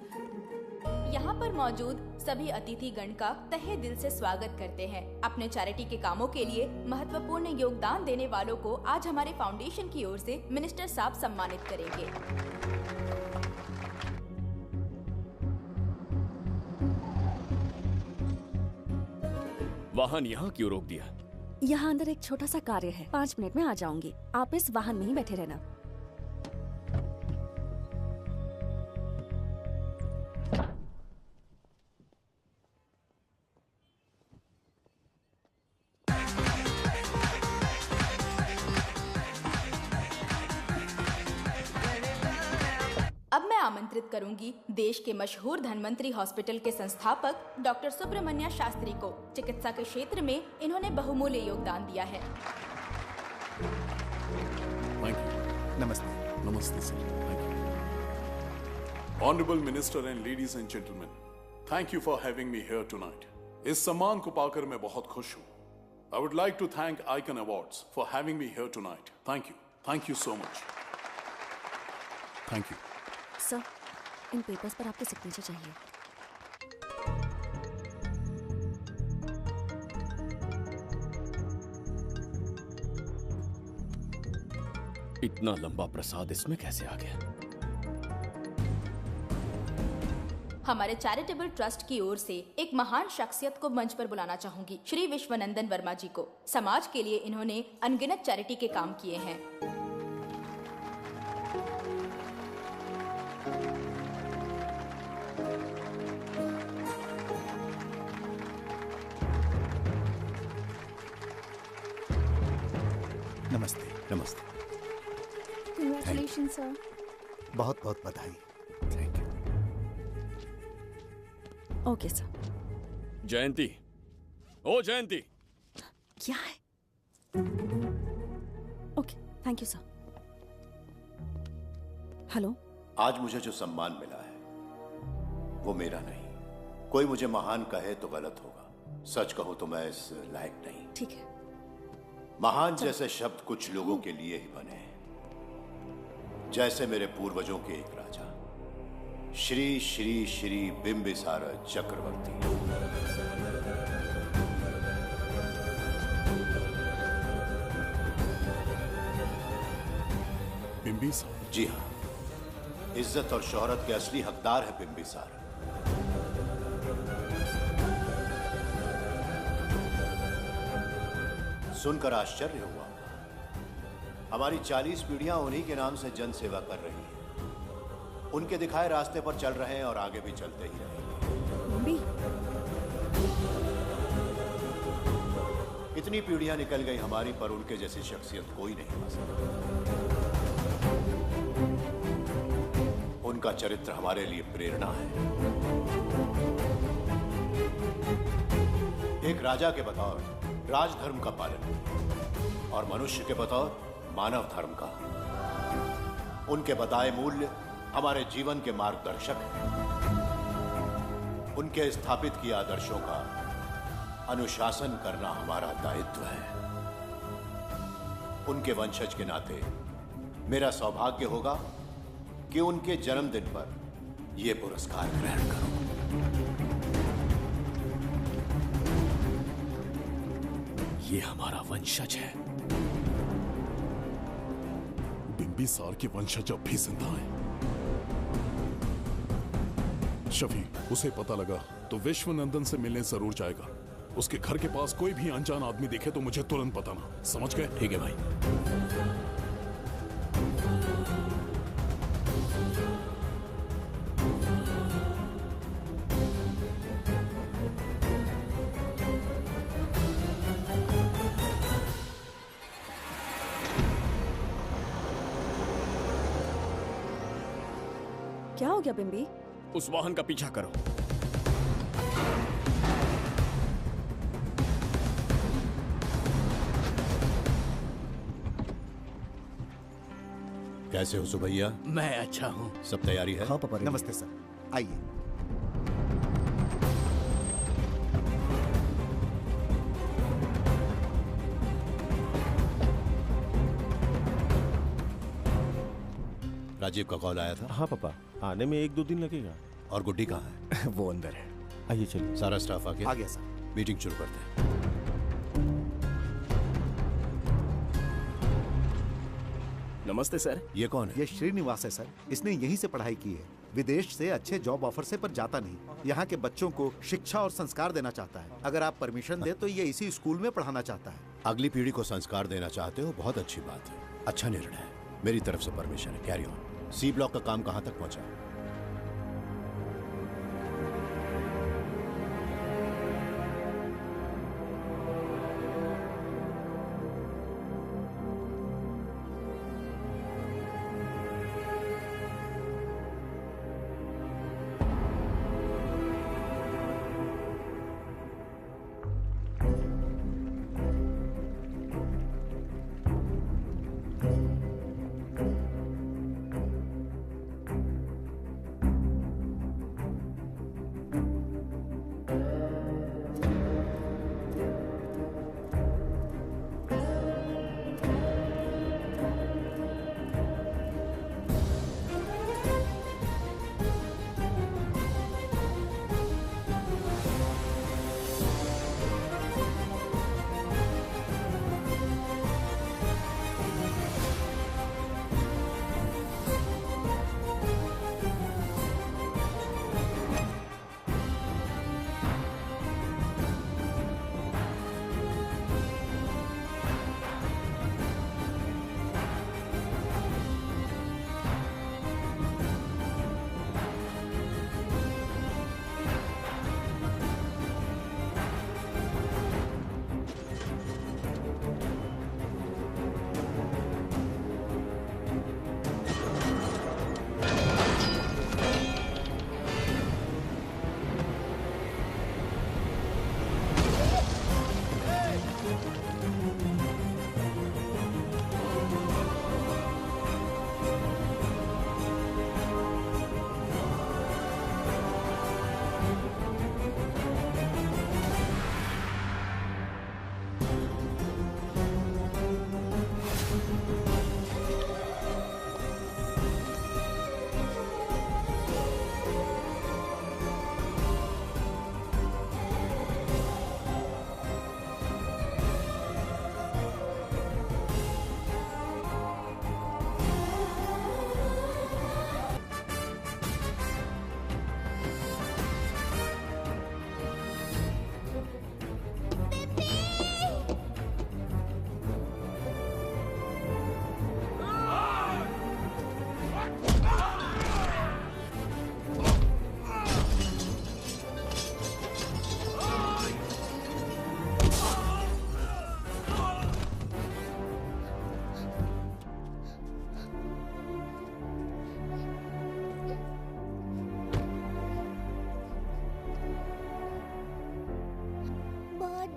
यहाँ पर मौजूद सभी अतिथि गण का तहे दिल से स्वागत करते हैं। अपने चैरिटी के कामों के लिए महत्वपूर्ण योगदान देने वालों को आज हमारे फाउंडेशन की ओर से मिनिस्टर साहब सम्मानित करेंगे। वाहन यहाँ क्यों रोक दिया? यहाँ अंदर एक छोटा सा कार्य है, 5 मिनट में आ जाऊंगी। आप इस वाहन में ही बैठे रहना। अब मैं आमंत्रित करूंगी देश के मशहूर धन्वंतरी हॉस्पिटल के संस्थापक डॉक्टर सुब्रमण्य शास्त्री को। चिकित्सा के क्षेत्र में इन्होंने बहुमूल्य योगदान दिया है। नमस्ते। नमस्ते sir. Honorable Minister and ladies and gentlemen, thank you for having me here tonight. इस सम्मान को पाकर मैं बहुत खुश हूँ। I would like to thank Icon Awards for having me here tonight. Thank you. Thank you so much. Thank you. Sir, in papers पर आपके सिग्नेचर चाहिए। इतना लंबा प्रसाद इसमें कैसे आ गया? हमारे चैरिटेबल ट्रस्ट की ओर से एक महान शख्सियत को मंच पर बुलाना चाहूंगी, श्री विश्वनंदन वर्मा जी को। समाज के लिए इन्होंने अनगिनत चैरिटी के काम किए हैं। नमस्ते। नमस्ते। Congratulations, sir. बहुत बहुत बधाई। Okay sir. जयंती, ओ जयंती। क्या है? Okay, thank you sir. Hello. आज मुझे जो सम्मान मिला है वो मेरा नहीं। कोई मुझे महान कहे तो गलत होगा, सच कहूं तो मैं इस लायक नहीं। ठीक है। महान जैसे शब्द कुछ लोगों के लिए ही बने हैं, जैसे मेरे पूर्वजों के एक राजा श्री श्री श्री बिंबिसार चक्रवर्ती। बिंबिसार? जी हाँ, इज्जत और शोहरत के असली हकदार है बिंबिसार। सुनकर आश्चर्य हुआ। हमारी 40 पीढ़ियां उन्हीं के नाम से जन सेवा कर रही हैं। उनके दिखाए रास्ते पर चल रहे हैं और आगे भी चलते ही रहेंगे। इतनी पीढ़ियां निकल गई हमारी, पर उनके जैसी शख्सियत कोई नहीं पा सकता। उनका चरित्र हमारे लिए प्रेरणा है। एक राजा के बतौर राजधर्म का पालन और मनुष्य के बतौर मानव धर्म का। उनके बताए मूल्य हमारे जीवन के मार्गदर्शक हैं। उनके स्थापित किए आदर्शों का अनुशासन करना हमारा दायित्व है। उनके वंशज के नाते मेरा सौभाग्य होगा कि उनके जन्मदिन पर यह पुरस्कार ग्रहण करूं। ये हमारा वंशज है। बिंबिसार के वंशज अब भी जिंदा है। शफी, उसे पता लगा तो विश्वनंदन से मिलने जरूर जाएगा। उसके घर के पास कोई भी अनजान आदमी दिखे तो मुझे तुरंत बताना, समझ गए? ठीक है भाई। क्या हो गया बिम्बी? उस वाहन का पीछा करो। कैसे हो सुभैया? मैं अच्छा हूँ। सब तैयारी है? हाँ पापा। नमस्ते सर, आइए। राजीव का कॉल आया था? हाँ पापा, आने में 1-2 दिन लगेगा। और गुड्डी कहाँ है? वो अंदर है। आइए चलिए। सारा स्टाफ आ गया? आ गया सर। मीटिंग शुरू करते हैं। नमस्ते सर। ये कौन है? ये श्रीनिवास है सर। इसने यहीं से पढ़ाई की है। विदेश से अच्छे जॉब ऑफर से पर जाता नहीं। यहाँ के बच्चों को शिक्षा और संस्कार देना चाहता है। अगर आप परमिशन दे तो ये इसी स्कूल में पढ़ाना चाहता है। अगली पीढ़ी को संस्कार देना चाहते हो, बहुत अच्छी बात है, अच्छा निर्णय है। मेरी तरफ से परमिशन है, कैरी ऑन। सी ब्लॉक का काम कहाँ तक पहुँचा?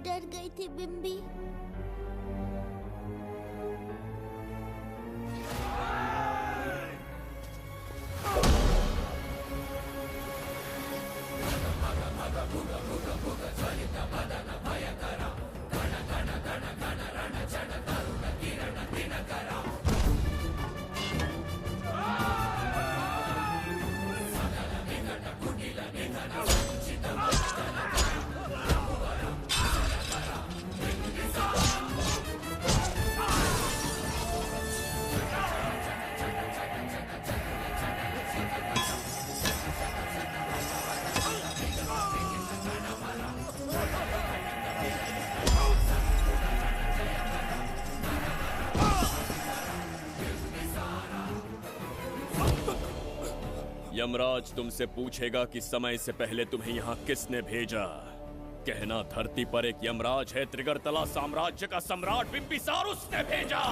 डर गई थी बिम्बी। यमराज तुमसे पूछेगा कि समय से पहले तुम्हें यहाँ किसने भेजा। कहना धरती पर एक यमराज है, त्रिगर्तला साम्राज्य का सम्राट बिम्बिसार उसने भेजा।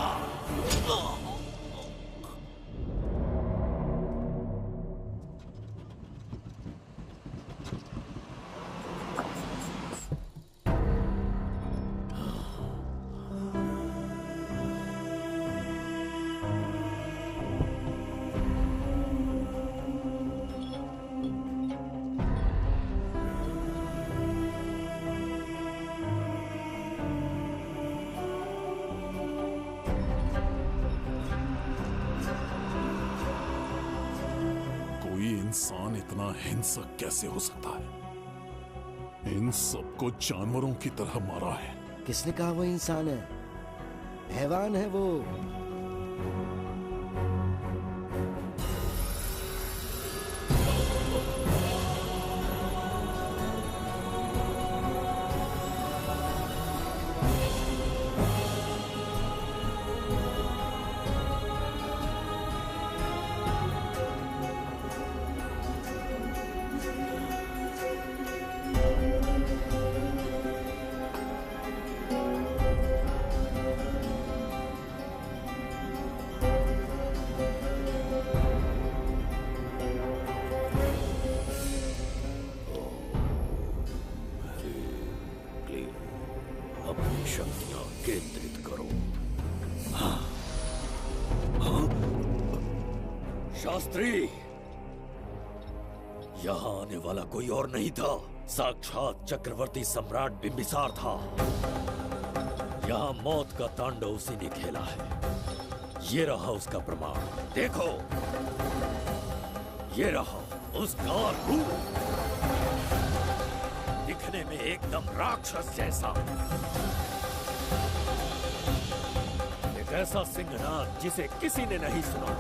इंसान इतना हिंसक कैसे हो सकता है? इन सबको जानवरों की तरह मारा है। किसने कहा वो इंसान है? हैवान है वो। अपनी शक्तियां केंद्रित करो। शास्त्री, यहाँ आने वाला कोई और नहीं था, साक्षात चक्रवर्ती सम्राट बिम्बिसार था। यहाँ मौत का तांडव उसी ने खेला है। ये रहा उसका प्रमाण, देखो। ये रहा उसका रूप, दिखने में एकदम राक्षस जैसा। एक ऐसा सिंहनाद जिसे किसी ने नहीं सुना।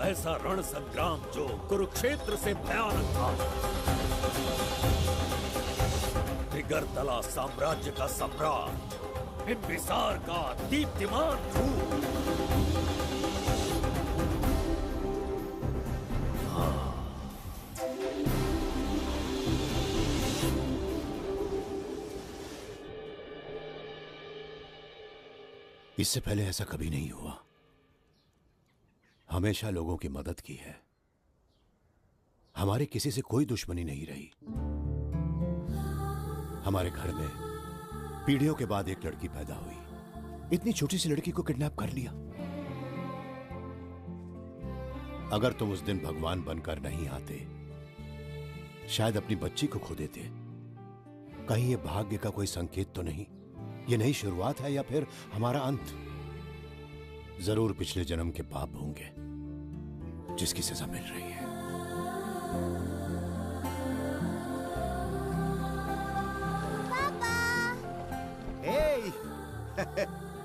ऐसा रण संग्राम जो कुरुक्षेत्र से भयानक था। त्रिगर्तला साम्राज्य का सम्राट बिम्बिसार का दीप्तिमान रूप। इससे पहले ऐसा कभी नहीं हुआ। हमेशा लोगों की मदद की है। हमारी किसी से कोई दुश्मनी नहीं रही। हमारे घर में पीढ़ियों के बाद एक लड़की पैदा हुई। इतनी छोटी सी लड़की को किडनैप कर लिया। अगर तुम उस दिन भगवान बनकर नहीं आते, शायद अपनी बच्ची को खो देते। कहीं ये भाग्य का कोई संकेत तो नहीं? ये नई शुरुआत है या फिर हमारा अंत? जरूर पिछले जन्म के पाप होंगे जिसकी सजा मिल रही है।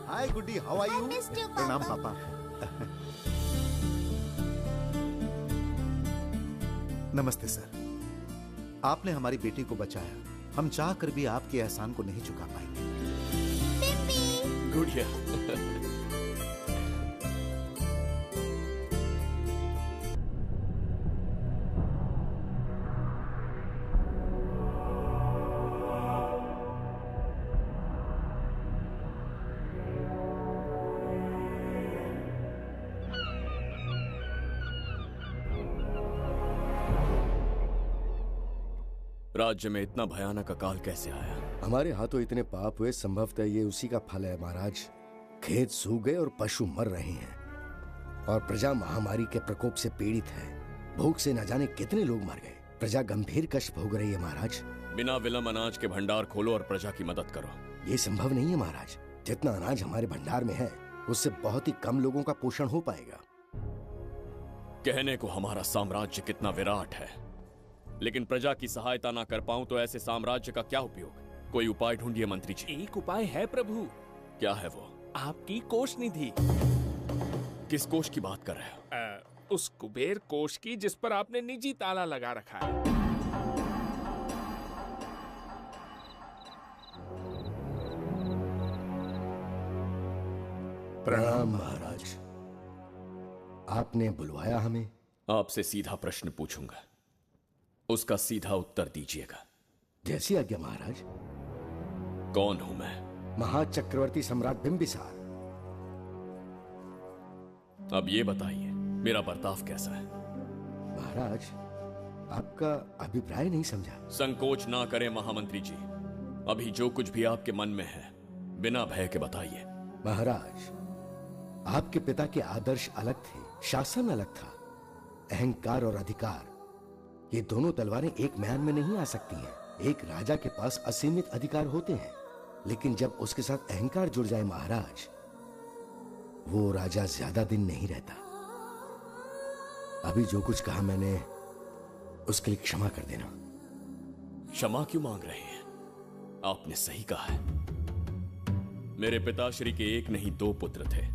हाय गुड्डी, हाउ आर यू? प्रणाम पापा। नमस्ते सर। आपने हमारी बेटी को बचाया। हम चाह कर भी आपके एहसान को नहीं चुका पाएंगे। गुड़िया। राज्य में इतना भयानक अकाल कैसे आया? हमारे हाथों इतने पाप हुए, संभवतः ये उसी का फल है महाराज। खेत सूख गए और पशु मर रहे हैं, और प्रजा महामारी के प्रकोप से पीड़ित है। भूख से न जाने कितने लोग मर गए। प्रजा गंभीर कष्ट भोग रही है महाराज। बिना विलंब अनाज के भंडार खोलो और प्रजा की मदद करो। ये संभव नहीं है महाराज। जितना अनाज हमारे भंडार में है, उससे बहुत ही कम लोगों का पोषण हो पाएगा। कहने को हमारा साम्राज्य कितना विराट है, लेकिन प्रजा की सहायता ना कर पाऊं तो ऐसे साम्राज्य का क्या उपयोग? कोई उपाय ढूंढिए मंत्री जी। एक उपाय है प्रभु। क्या है वो? आपकी कोष निधि। किस कोष की बात कर रहे हो? उस कुबेर कोष की जिस पर आपने निजी ताला लगा रखा है। प्रणाम महाराज। आपने बुलवाया हमें? आपसे सीधा प्रश्न पूछूंगा, उसका सीधा उत्तर दीजिएगा। जैसी आज्ञा महाराज। कौन हूं मैं? महाचक्रवर्ती सम्राट बिंबिसार। अब ये बताइए, मेरा बर्ताव कैसा है? महाराज, आपका अभिप्राय नहीं समझा। संकोच ना करें महामंत्री जी। अभी जो कुछ भी आपके मन में है, बिना भय के बताइए। महाराज, आपके पिता के आदर्श अलग थे, शासन अलग था। अहंकार और अधिकार, ये दोनों तलवारें एक म्यान में नहीं आ सकती हैं। एक राजा के पास असीमित अधिकार होते हैं, लेकिन जब उसके साथ अहंकार जुड़ जाए महाराज, वो राजा ज्यादा दिन नहीं रहता। अभी जो कुछ कहा मैंने, उसके लिए क्षमा कर देना। क्षमा क्यों मांग रहे हैं? आपने सही कहा है। मेरे पिताश्री के एक नहीं दो पुत्र थे।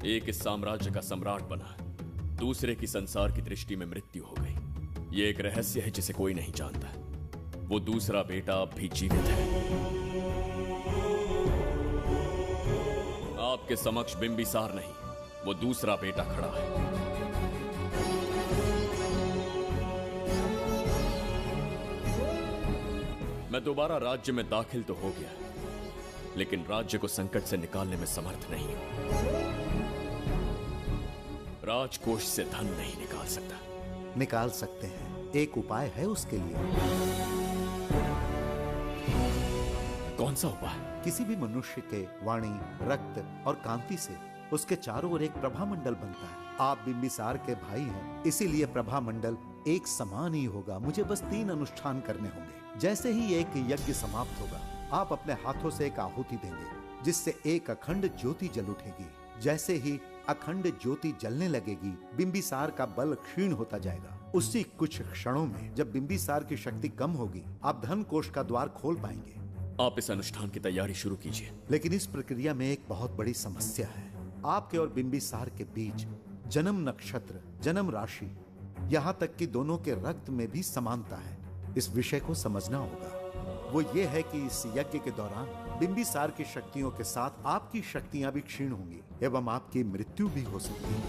एक इस साम्राज्य का सम्राट बना, दूसरे की संसार की दृष्टि में मृत्यु हो गई। ये एक रहस्य है जिसे कोई नहीं जानता। वो दूसरा बेटा अब भी जीवित है। आपके समक्ष बिंबिसार नहीं, वो दूसरा बेटा खड़ा है। मैं दोबारा राज्य में दाखिल तो हो गया, लेकिन राज्य को संकट से निकालने में समर्थ नहीं हूं। राजकोष से धन नहीं निकाल सकता। निकाल सकते हैं, एक उपाय है उसके लिए। कौन सा उपाय? किसी भी मनुष्य के वाणी, रक्त और कांति से उसके चारों ओर एक प्रभामंडल बनता है। आप बिंबिसार के भाई हैं, इसीलिए प्रभामंडल एक समान ही होगा। मुझे बस 3 अनुष्ठान करने होंगे। जैसे ही एक यज्ञ समाप्त होगा, आप अपने हाथों से एक आहुति देंगे, जिससे एक अखंड ज्योति जल उठेगी। जैसे ही अखंड ज्योति जलने लगेगी, बिंबिसार का बल क्षीण होता जाएगा। उसी कुछ क्षणों में जब बिंबिसार की शक्ति कम होगी, आप धन कोष का द्वार खोल पाएंगे। आप इस अनुष्ठान की तैयारी शुरू कीजिए। लेकिन इस प्रक्रिया में एक बहुत बड़ी समस्या है। आपके और बिंबिसार के बीच जन्म नक्षत्र, जन्म राशि, यहाँ तक कि दोनों के रक्त में भी समानता है। इस विषय को समझना होगा। वो ये है कि इस यज्ञ के दौरान बिंबिसार की शक्तियों के साथ आपकी शक्तियां भी क्षीण होंगी एवं आपकी मृत्यु भी हो सकती है।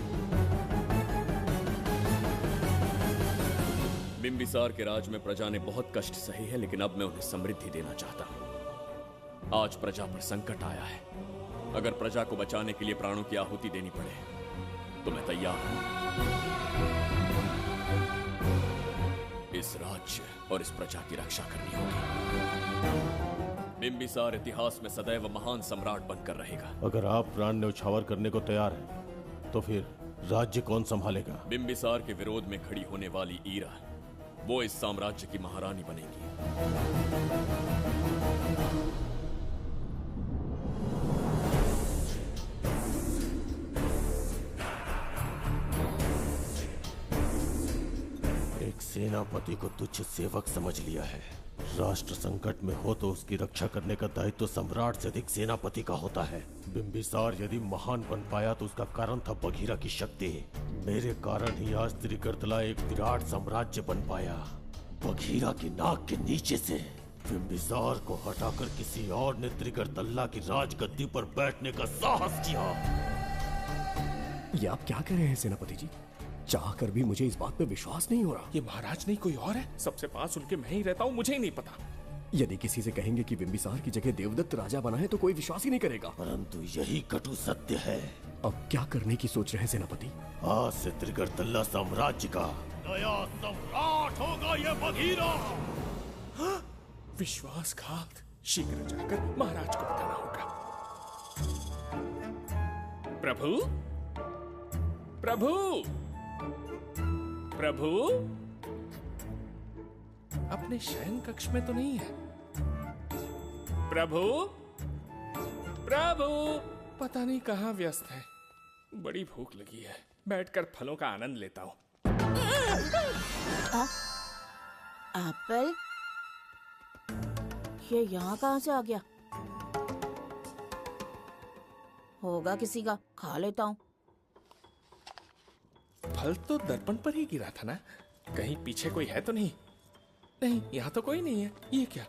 बिंबिसार के राज में प्रजा ने बहुत कष्ट सहे हैं, लेकिन अब मैं उन्हें समृद्धि देना चाहता हूँ। आज प्रजा पर संकट आया है। अगर प्रजा को बचाने के लिए प्राणों की आहुति देनी पड़े, तो मैं तैयार हूं। इस राज्य और इस प्रजा की रक्षा करनी होगी। बिंबिसार इतिहास में सदैव महान सम्राट बनकर रहेगा। अगर आप प्राण न्यौछावर करने को तैयार हैं, तो फिर राज्य कौन संभालेगा? बिंबिसार के विरोध में खड़ी होने वाली ईरा, वो इस साम्राज्य की महारानी बनेगी। एक सेनापति को तुच्छ सेवक समझ लिया है। राष्ट्र संकट में हो तो उसकी रक्षा करने का दायित्व तो सम्राट से अधिक सेनापति का होता है। बिंबिसार यदि महान बन पाया तो उसका कारण था बघीरा की शक्ति। मेरे कारण ही आज त्रिगर्तला एक विराट साम्राज्य बन पाया। बघीरा की नाक के नीचे से बिंबिसार को हटाकर किसी और ने त्रिगर्तला की राजगद्दी पर बैठने का साहस किया। ये आप क्या कह रहे हैं सेनापति जी? चाह कर भी मुझे इस बात पे विश्वास नहीं हो रहा। ये महाराज नहीं कोई और है। सबसे पास उनके मैं ही रहता हूँ, मुझे ही नहीं पता। यदि किसी से कहेंगे कि बिंबिसार की जगह देवदत्त राजा बना है तो कोई विश्वास ही नहीं करेगा। परंतु यही कटु सत्य है। अब क्या करने की सोच रहे हैं सेनापति? आज से त्रिगर्तला साम्राज्य का नया सम्राट होगा ये बघीरा। विश्वासघात। शीघ्र जाकर महाराज को बताना होगा। प्रभु, प्रभु, प्रभु, अपने शयन कक्ष में तो नहीं है। प्रभु, प्रभु, पता नहीं कहाँ व्यस्त है। बड़ी भूख लगी है, बैठकर फलों का आनंद लेता हूँ। एप्पल, ये यहाँ कहाँ से आ गया? होगा किसी का, खा लेता हूँ। फल तो दर्पण पर ही गिरा था ना? कहीं पीछे कोई है तो नहीं? नहीं, यहाँ तो कोई नहीं है। ये क्या?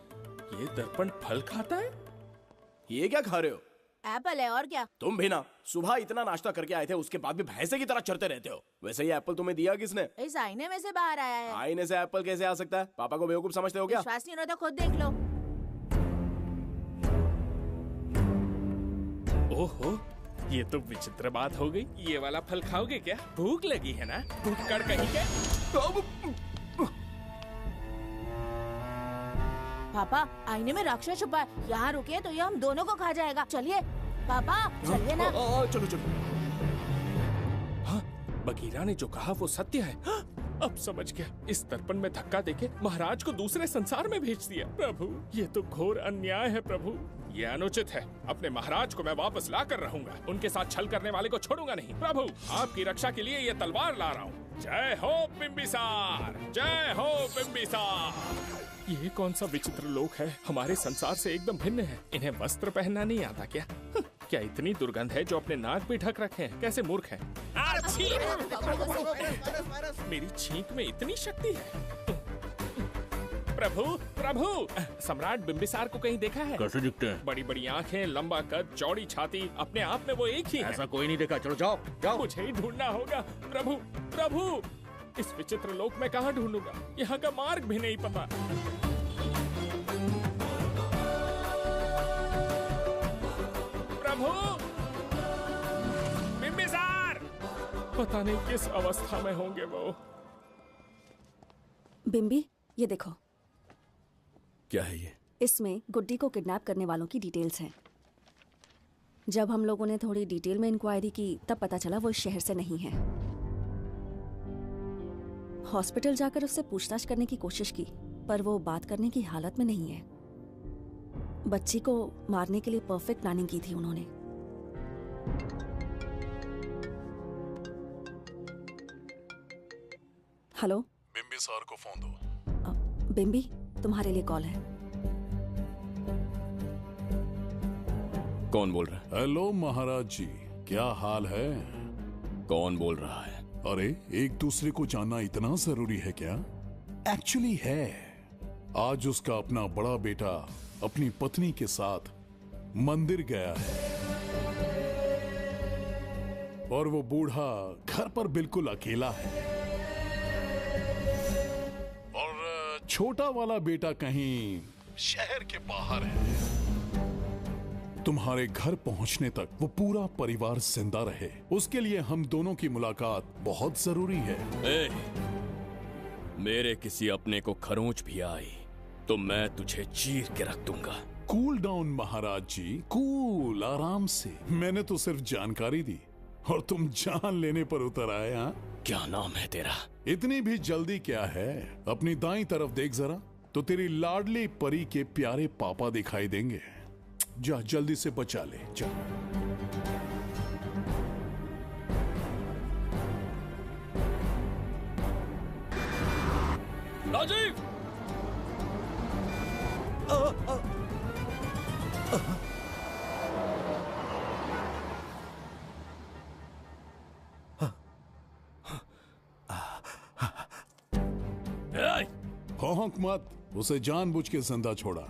ये दर्पण फल खाता है? ये क्या खा रहे हो? एप्पल है, और क्या? तुम भी ना, सुबह इतना नाश्ता करके आए थे, उसके बाद भी भैंसे की तरह चरते रहते हो। वैसे ये एप्पल तुम्हें दिया किसने? इस आईने में से बाहर आया है। आईने से एप्पल कैसे आ सकता है? पापा को बेवकूफ समझते हो क्या? विश्वास नहीं हो रहा तो खुद देख लो। ओहो, ये तो विचित्र बात हो गई। ये वाला फल खाओगे क्या? भूख लगी है ना? भूखड़ कहीं के? पापा, आईने में राक्षस छुपा है। यहाँ रुके तो ये हम दोनों को खा जाएगा। चलिए पापा, चलिए ना। चलो चलो। हाँ, बघीरा ने जो कहा वो सत्य है। हाँ, अब समझ गया। इस दर्पण में धक्का देके महाराज को दूसरे संसार में भेज दिया। प्रभु, ये तो घोर अन्याय है प्रभु। ये अनुचित है। अपने महाराज को मैं वापस ला कर रहूंगा। उनके साथ छल करने वाले को छोड़ूंगा नहीं। प्रभु, आपकी रक्षा के लिए ये तलवार ला रहा हूँ। जय हो बिंबिसार, जय हो बिंबिसार। ये कौन सा विचित्र लोक है? हमारे संसार से एकदम भिन्न है। इन्हें वस्त्र पहनना नहीं आता क्या? क्या इतनी दुर्गंध है जो अपने नाक भी ढक रखे हैं? कैसे मूर्ख हैं? मेरी छींक में इतनी शक्ति है। प्रभु, प्रभु, सम्राट बिंबिसार को कहीं देखा है? कैसे दिखते हैं? बड़ी बड़ी आंखें, लंबा कद, चौड़ी छाती, अपने आप में वो एक ही है। ऐसा कोई नहीं देखा। चलो जाओ जाओ। मुझे ही ढूंढना होगा। प्रभु, प्रभु, इस विचित्र लोक में कहाँ ढूंढूंगा? यहाँ का मार्ग भी नहीं पता। प्रभु, बिंबिसार, पता नहीं किस अवस्था में होंगे वो। बिंबी, ये देखो। क्या है ये? इसमें गुड्डी को किडनैप करने वालों की डिटेल्स हैं। जब हम लोगों ने थोड़ी डिटेल में इंक्वायरी की तब पता चला वो इस शहर से नहीं है। हॉस्पिटल जाकर उससे पूछताछ करने की कोशिश की पर वो बात करने की हालत में नहीं है। बच्ची को मारने के लिए परफेक्ट प्लानिंग की थी उन्होंने। हेलो, बिंबिसार को फोन दो। बिंबी, तुम्हारे लिए कॉल है। कौन बोल रहा है? हेलो महाराज जी, क्या हाल है? कौन बोल रहा है? अरे, एक दूसरे को जानना इतना जरूरी है क्या? एक्चुअली है। आज उसका अपना बड़ा बेटा अपनी पत्नी के साथ मंदिर गया है और वो बूढ़ा घर पर बिल्कुल अकेला है और छोटा वाला बेटा कहीं शहर के बाहर है। तुम्हारे घर पहुंचने तक वो पूरा परिवार जिंदा रहे, उसके लिए हम दोनों की मुलाकात बहुत जरूरी है। मेरे किसी अपने को खरोंच भी आई तो मैं तुझे चीर के रख दूंगा। कूल डाउन महाराज जी, कूल, आराम से। मैंने तो सिर्फ जानकारी दी और तुम जान लेने पर उतर आए। हाँ, क्या नाम है तेरा? इतनी भी जल्दी क्या है? अपनी दाईं तरफ देख जरा तो तेरी लाडली परी के प्यारे पापा दिखाई देंगे। जा, जल्दी से बचा ले, जा। राजीव! भौंक मत, उसे जानबूझ के जिंदा छोड़ा।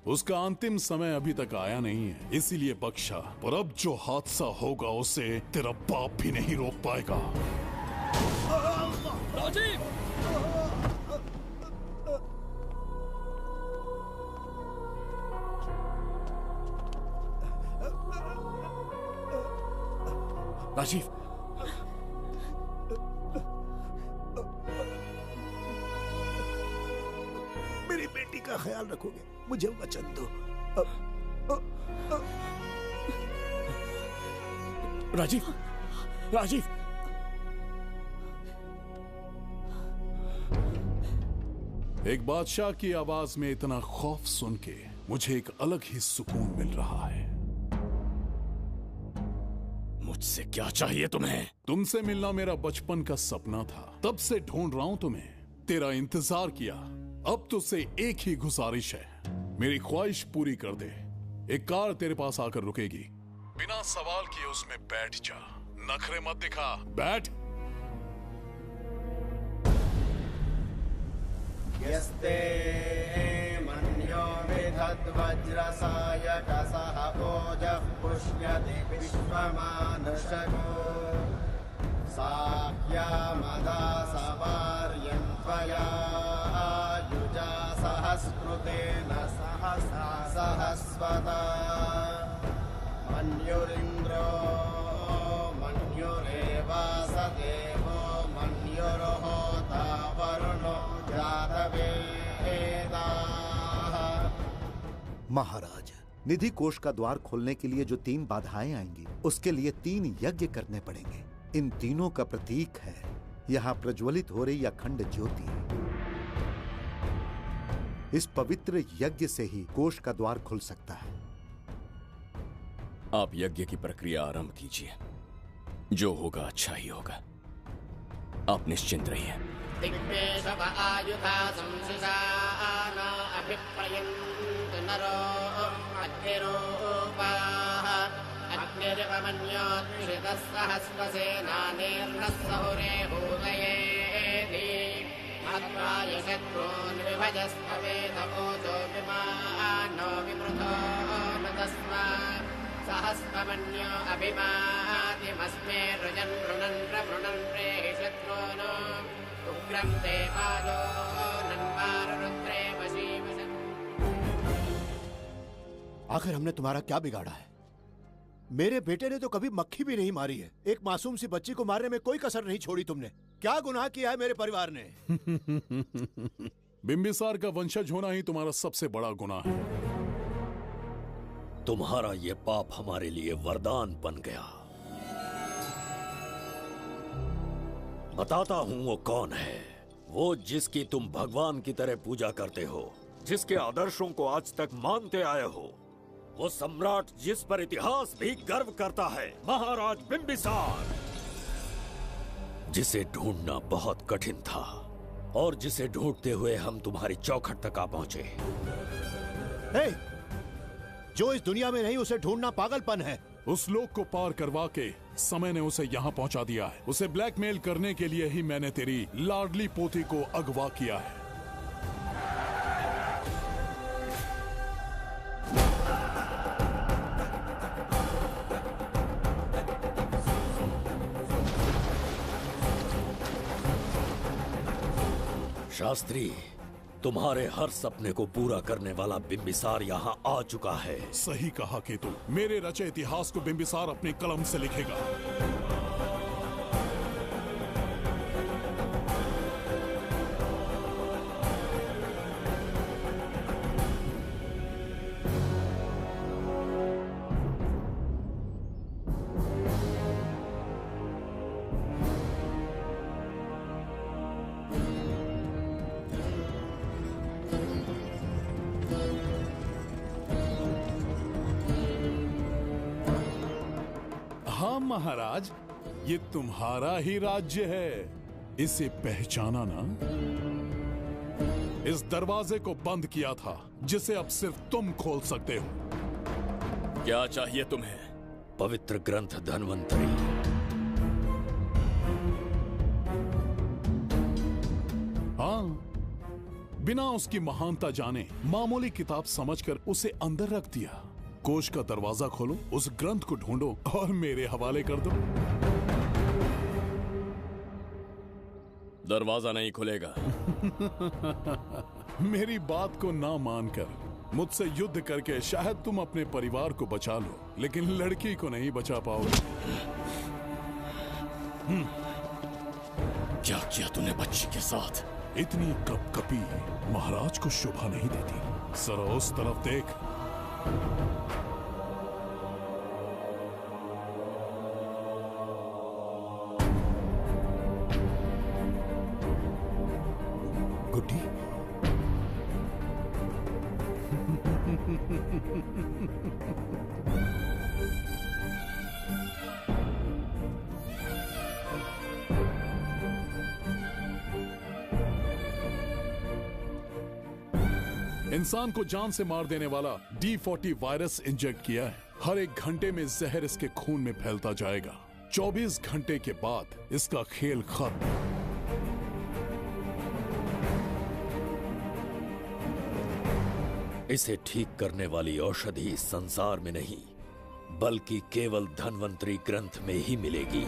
उसका अंतिम समय अभी तक आया नहीं है, इसीलिए बख्शा। पर अब जो हादसा होगा उसे तेरा बाप भी नहीं रोक पाएगा। राजीव! राजीव! मेरी बेटी का ख्याल रखोगे, मुझे वचन दो। राजीव, राजीव, एक बादशाह की आवाज में इतना खौफ सुन के मुझे एक अलग ही सुकून मिल रहा है। मुझसे क्या चाहिए तुम्हें? तुमसे मिलना मेरा बचपन का सपना था, तब से ढूंढ रहा हूं तुम्हें, तेरा इंतजार किया। अब तुझसे एक ही गुजारिश है, मेरी ख्वाहिश पूरी कर दे। एक कार तेरे पास आकर रुकेगी, बिना सवाल किए उसमें बैठ जा, नखरे मत दिखा, बैठ। यस्ते मन्यो विधद्वज्रसायकसः ओजः पुष्यति विश्वमानुषको साह्यामदा सवार्यं त्वया युजा सहस्कृतेन सहसा सहस्वता मन्युरिन्द्रो मन्युरेवास देवो मन्युर्होता वरुणो महाराज, निधि कोष का द्वार खोलने के लिए जो 3 बाधाएं आएंगी, उसके लिए 3 यज्ञ करने पड़ेंगे। इन तीनों का प्रतीक है यहाँ प्रज्वलित हो रही अखंड ज्योति। इस पवित्र यज्ञ से ही कोष का द्वार खुल सकता है। आप यज्ञ की प्रक्रिया आरंभ कीजिए, जो होगा अच्छा ही होगा। आप निश्चिंत रहिए। दिग्वेशव आयुधा संशिशान अभिप्रयन्त नरो अग्निरूपाः अग्निरिवमन्योत्क्षितः सहस्रसेनानेर्नः सहुरे भूतयेति हत्वाय शत्रून् विभजस्त्ववेदमोचो विमानो विमृतो न तस्मात् सहस्रमन्यो अभिमातिमस्मे रुजन् रुणन् प्रवृणन् प्रेहि शत्रून् उग्रं ते पादो नन्वार रुद्रे वशीवसन्। आखिर हमने तुम्हारा क्या बिगाड़ा है? मेरे बेटे ने तो कभी मक्खी भी नहीं मारी है। एक मासूम सी बच्ची को मारने में कोई कसर नहीं छोड़ी तुमने। क्या गुनाह किया है मेरे परिवार ने? बिंबिसार का वंशज होना ही तुम्हारा सबसे बड़ा गुनाह है। तुम्हारा ये पाप हमारे लिए वरदान बन गया। बताता हूं वो कौन है। वो जिसकी तुम भगवान की तरह पूजा करते हो, जिसके आदर्शों को आज तक मानते आए हो, वो सम्राट जिस पर इतिहास भी गर्व करता है, महाराज बिंबिसार, जिसे ढूंढना बहुत कठिन था और जिसे ढूंढते हुए हम तुम्हारी चौखट तक आ पहुंचे। जो इस दुनिया में नहीं उसे ढूंढना पागलपन है। उस लोक को पार करवा के समय ने उसे यहाँ पहुँचा दिया है। उसे ब्लैकमेल करने के लिए ही मैंने तेरी लाडली पोती को अगवा किया है। शास्त्री, तुम्हारे हर सपने को पूरा करने वाला बिंबिसार यहाँ आ चुका है। सही कहा केतु, मेरे रचे इतिहास को बिंबिसार अपनी कलम से लिखेगा। हाँ महाराज, ये तुम्हारा ही राज्य है, इसे पहचाना ना? इस दरवाजे को बंद किया था जिसे अब सिर्फ तुम खोल सकते हो। क्या चाहिए तुम्हें? पवित्र ग्रंथ धन्वंतरी। हाँ, बिना उसकी महानता जाने मामूली किताब समझकर उसे अंदर रख दिया। कोष का दरवाजा खोलो, उस ग्रंथ को ढूंढो और मेरे हवाले कर दो। दरवाजा नहीं खुलेगा। मेरी बात को ना मानकर मुझसे युद्ध करके शायद तुम अपने परिवार को बचा लो, लेकिन लड़की को नहीं बचा पाओगे। क्या किया तूने बच्ची के साथ? इतनी कपकपी महाराज को शोभा नहीं देती। जरा उस तरफ देख। गुड्डी, इंसान को जान से मार देने वाला D40 वायरस इंजेक्ट किया है। हर 1 घंटे में जहर इसके खून में फैलता जाएगा। 24 घंटे के बाद इसका खेल खत्म। इसे ठीक करने वाली औषधि संसार में नहीं, बल्कि केवल धन्वंतरी ग्रंथ में ही मिलेगी।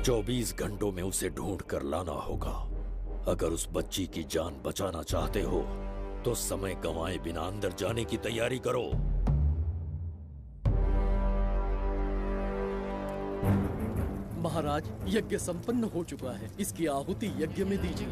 चौबीस घंटों में उसे ढूंढ कर लाना होगा। अगर उस बच्ची की जान बचाना चाहते हो तो समय गंवाए बिना अंदर जाने की तैयारी करो। महाराज, यज्ञ संपन्न हो चुका है। इसकी आहुति यज्ञ में दीजिए।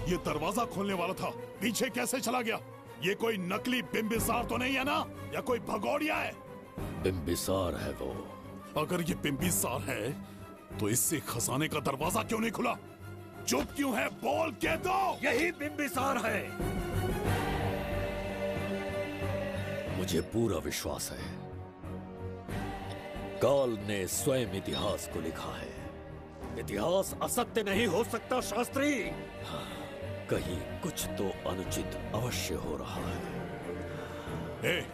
ये दरवाजा खोलने वाला था, पीछे कैसे चला गया? ये कोई नकली बिंबिसार तो नहीं है ना, या कोई भगोड़िया है? बिंबिसार है वो। अगर ये बिंबिसार है तो इससे खजाने का दरवाजा क्यों नहीं खुला? चुप क्यों है? बोल के दो। यही बिंबिसार है। मुझे पूरा विश्वास है, काल ने स्वयं इतिहास को लिखा है। इतिहास असत्य नहीं हो सकता शास्त्री। कहीं कुछ तो अनुचित अवश्य हो रहा है। ए,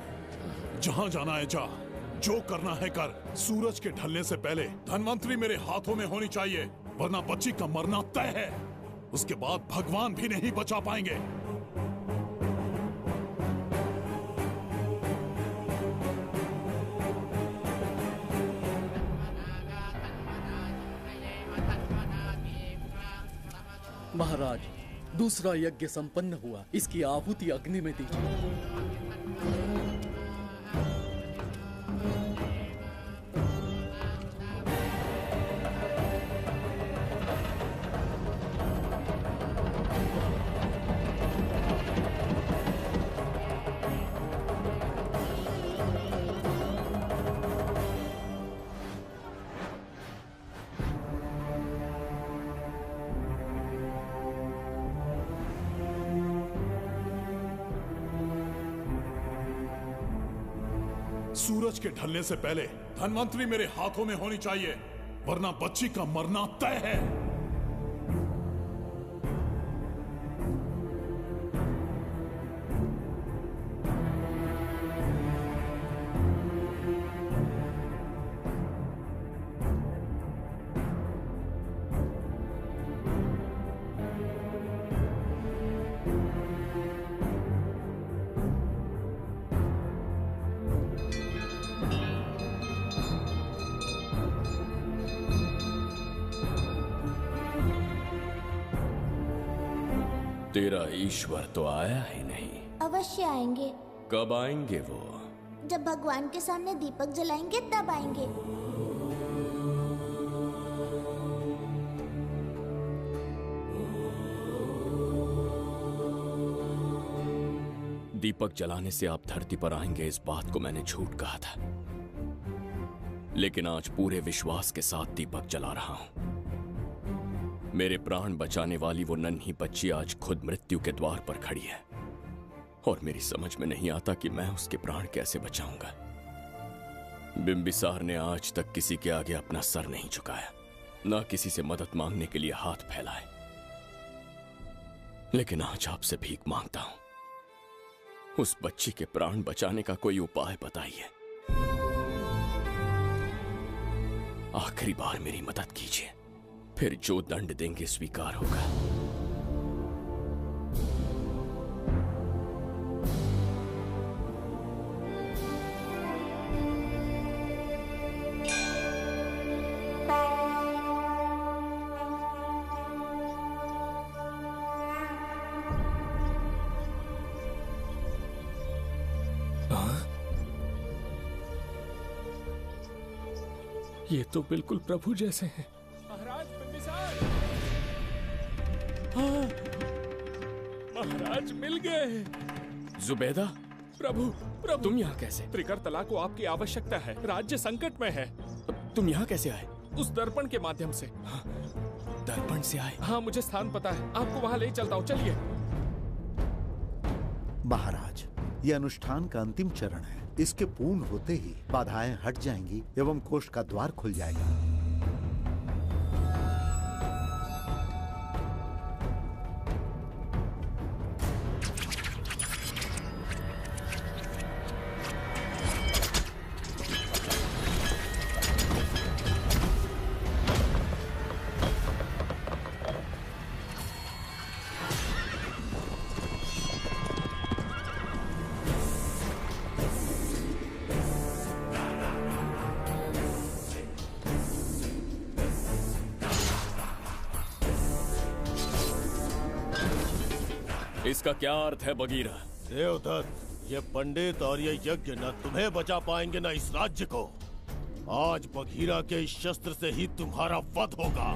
जहां जाना है जा, जो करना है कर। सूरज के ढलने से पहले धन्वंतरी मेरे हाथों में होनी चाहिए, वरना बच्ची का मरना तय है। उसके बाद भगवान भी नहीं बचा पाएंगे। महाराज, दूसरा यज्ञ संपन्न हुआ। इसकी आहुति अग्नि में दीजिए। सूरज के ढलने से पहले धन्वंतरी मेरे हाथों में होनी चाहिए, वरना बच्ची का मरना तय है। तेरा ईश्वर तो आया ही नहीं। अवश्य आएंगे। कब आएंगे वो? जब भगवान के सामने दीपक जलाएंगे तब आएंगे। दीपक जलाने से आप धरती पर आएंगे इस बात को मैंने झूठ कहा था, लेकिन आज पूरे विश्वास के साथ दीपक जला रहा हूं। मेरे प्राण बचाने वाली वो नन्ही बच्ची आज खुद मृत्यु के द्वार पर खड़ी है और मेरी समझ में नहीं आता कि मैं उसके प्राण कैसे बचाऊंगा। बिंबिसार ने आज तक किसी के आगे अपना सर नहीं झुकाया, ना किसी से मदद मांगने के लिए हाथ फैलाए, लेकिन आज आपसे भीख मांगता हूं। उस बच्ची के प्राण बचाने का कोई उपाय बताइए। आखिरी बार मेरी मदद कीजिए, फिर जो दंड देंगे स्वीकार होगा। ये तो बिल्कुल प्रभु जैसे हैं। महाराज बिंबिसार! हाँ, महाराज मिल गए। जुबैदा, प्रभु प्रभु तुम यहाँ कैसे? त्रिकर्तला को आपकी आवश्यकता है, राज्य संकट में है। तुम यहाँ कैसे आए? उस दर्पण के माध्यम से। हाँ, दर्पण से आए? हाँ, मुझे स्थान पता है, आपको वहाँ ले चलता हूँ, चलिए। महाराज, ये अनुष्ठान का अंतिम चरण है। इसके पूर्ण होते ही बाधाएं हट जाएंगी एवं कोष का द्वार खुल जाएगा। इसका क्या अर्थ है बगीरा? देवदत्त, ये पंडित और ये यज्ञ न तुम्हें बचा पाएंगे न इस राज्य को। आज बगीरा के इस शस्त्र से ही तुम्हारा वध होगा।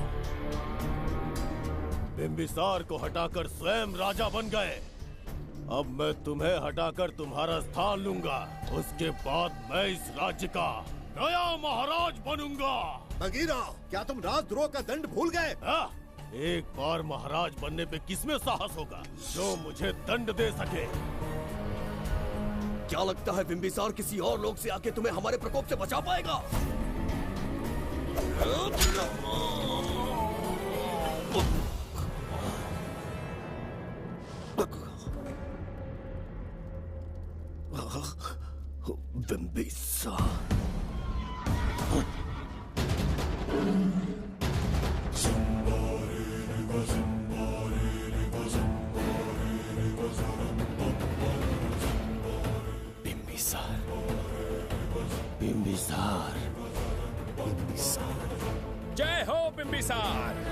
बिंबिसार को हटाकर स्वयं राजा बन गए, अब मैं तुम्हें हटाकर तुम्हारा स्थान लूंगा। उसके बाद मैं इस राज्य का नया महाराज बनूंगा। बगीरा, क्या तुम राजद्रोह का दंड भूल गए? एक बार महाराज बनने पे किसमें साहस होगा जो मुझे दंड दे सके? क्या लगता है बिंबिसार किसी और लोग से आके तुम्हें हमारे प्रकोप से बचा पाएगा? बिंबिसार बिंबिसार, बिंबिसार, जय हो बिंबिसार।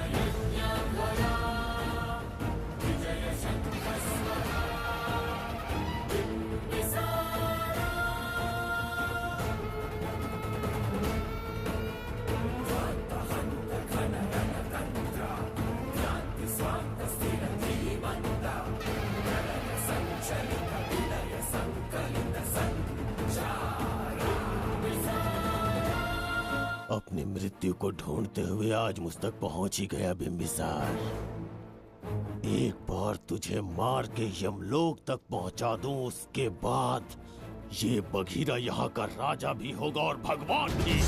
अपनी मृत्यु को ढूंढते हुए आज मुझ तक पहुंच ही गया बिंबिसार। एक बार तुझे मार के यमलोक तक पहुंचा दूं, उसके बाद ये बघीरा यहाँ का राजा भी होगा और भगवान भी।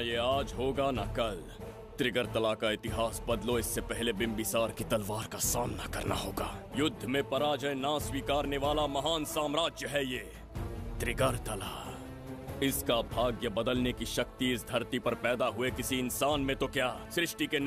ये आज होगा ना कल। त्रिगर्तला का इतिहास बदलो, इससे पहले बिंबिसार की तलवार का सामना करना होगा। युद्ध में पराजय ना स्वीकारने वाला महान साम्राज्य है ये त्रिगर्तला। इसका भाग्य बदलने की शक्ति इस धरती पर पैदा हुए किसी इंसान में तो क्या, सृष्टि के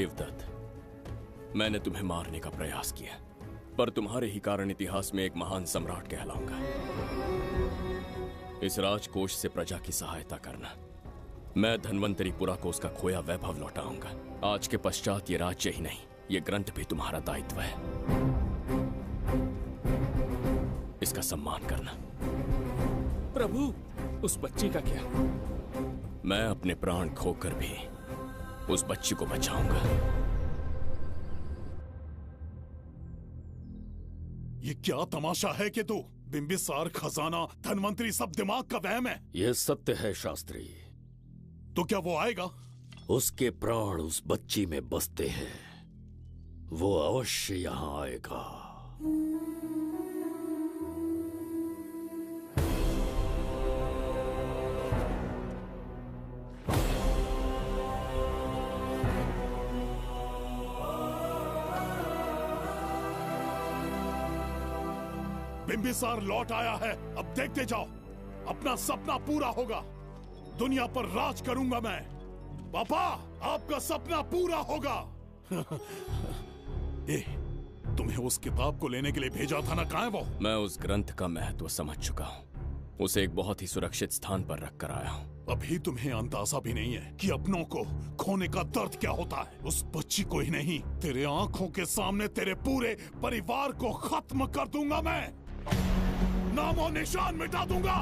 देवदत्त, मैंने तुम्हें मारने का प्रयास किया, पर तुम्हारे ही कारण इतिहास में एक महान सम्राट कहलाऊंगा। इस राजकोष से प्रजा की सहायता करना। मैं धन्वंतरीपुरा को उसका खोया वैभव लौटाऊंगा। आज के पश्चात ये राज्य ही नहीं, ये ग्रंथ भी तुम्हारा दायित्व है। इसका सम्मान करना। प्रभु, उस बच्ची का क्या? मैं अपने प्राण खोकर भी उस बच्ची को बचाऊंगा। ये क्या तमाशा है कि तू बिंबिसार, खजाना, धनवंतरी सब दिमाग का वहम है? यह सत्य है शास्त्री। तो क्या वो आएगा? उसके प्राण उस बच्ची में बसते हैं, वो अवश्य यहाँ आएगा। बिंबिसार लौट आया है, अब देखते जाओ, अपना सपना पूरा होगा। दुनिया पर राज करूंगा मैं। पापा, आपका सपना पूरा होगा। तुम्हें उस किताब को लेने के लिए भेजा था ना, कहाँ है वो? मैं उस ग्रंथ का महत्व समझ चुका हूँ। उसे एक बहुत ही सुरक्षित स्थान पर रख कर आया हूँ। अभी तुम्हें अंदाजा भी नहीं है कि अपनों को खोने का दर्द क्या होता है। उस बच्ची को ही नहीं, तेरे आंखों के सामने तेरे पूरे परिवार को खत्म कर दूंगा मैं। नामो निशान मिटा दूंगा।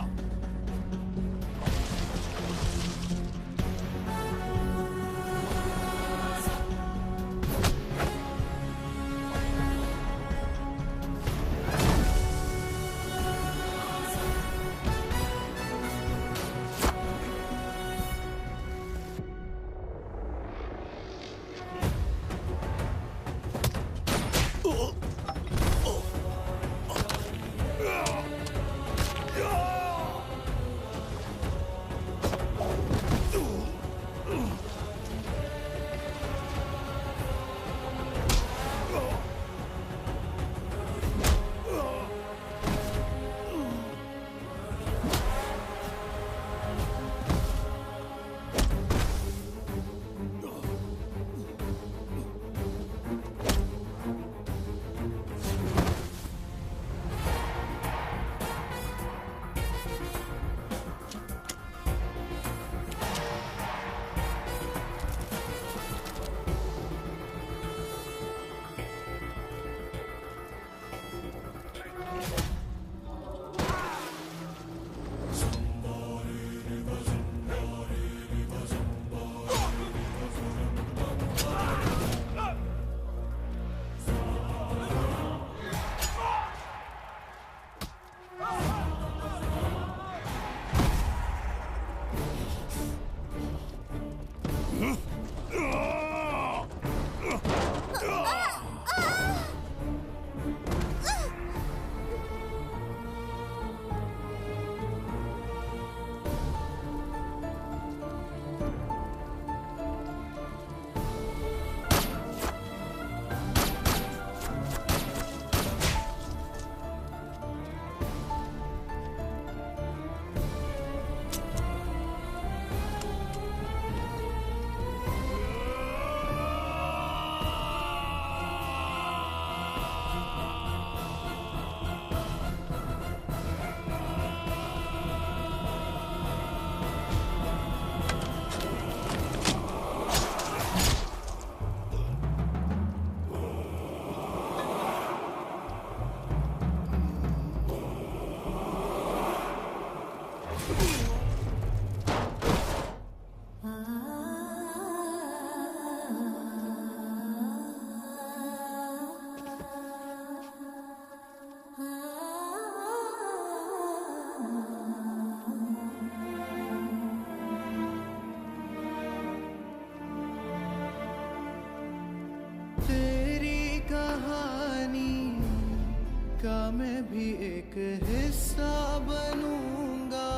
का मैं भी एक हिस्सा बनूंगा।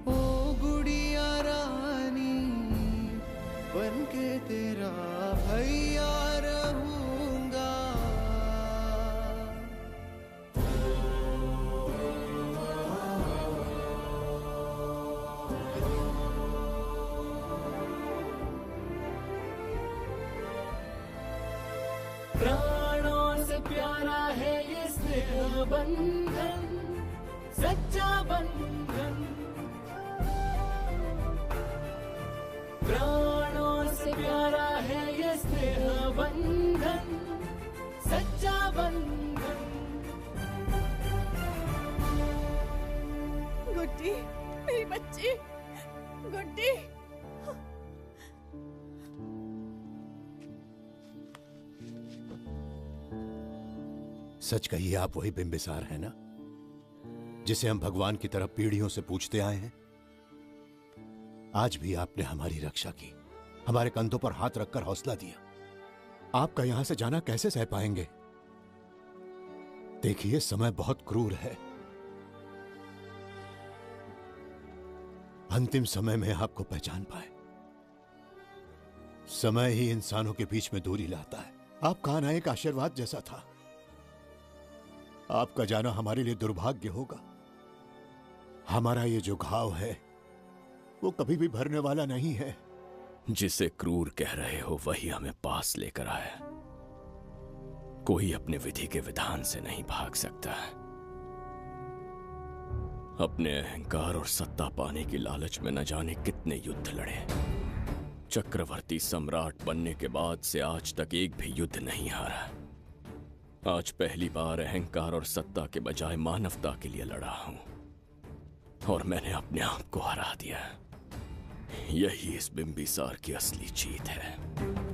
ओ गुड़िया रानी बनके तेरा भैया रहूंगा। प्राणों से प्यारा है ये स्नेह बंधन, सच्चा बंधन। प्राणों से प्यारा है ये स्नेह बंधन, सच्चा बंधन। गुड्डी, मेरी बच्ची, गुड्डी। सच कहिए, आप वही बिंबिसार हैं ना, जिसे हम भगवान की तरफ पीढ़ियों से पूछते आए हैं? आज भी आपने हमारी रक्षा की, हमारे कंधों पर हाथ रखकर हौसला दिया। आपका यहां से जाना कैसे सह पाएंगे? देखिए, समय बहुत क्रूर है। अंतिम समय में आपको पहचान पाए। समय ही इंसानों के बीच में दूरी लाता है। आपका आना एक आशीर्वाद जैसा था। आपका जाना हमारे लिए दुर्भाग्य होगा। हमारा ये जो घाव है वो कभी भी भरने वाला नहीं है। जिसे क्रूर कह रहे हो वही हमें पास लेकर आया। कोई अपने विधि के विधान से नहीं भाग सकता। अपने अहंकार और सत्ता पाने की लालच में न जाने कितने युद्ध लड़े। चक्रवर्ती सम्राट बनने के बाद से आज तक एक भी युद्ध नहीं हारा। आज पहली बार अहंकार और सत्ता के बजाय मानवता के लिए लड़ा हूं, और मैंने अपने आप को हरा दिया। यही इस बिंबिसार की असली जीत है।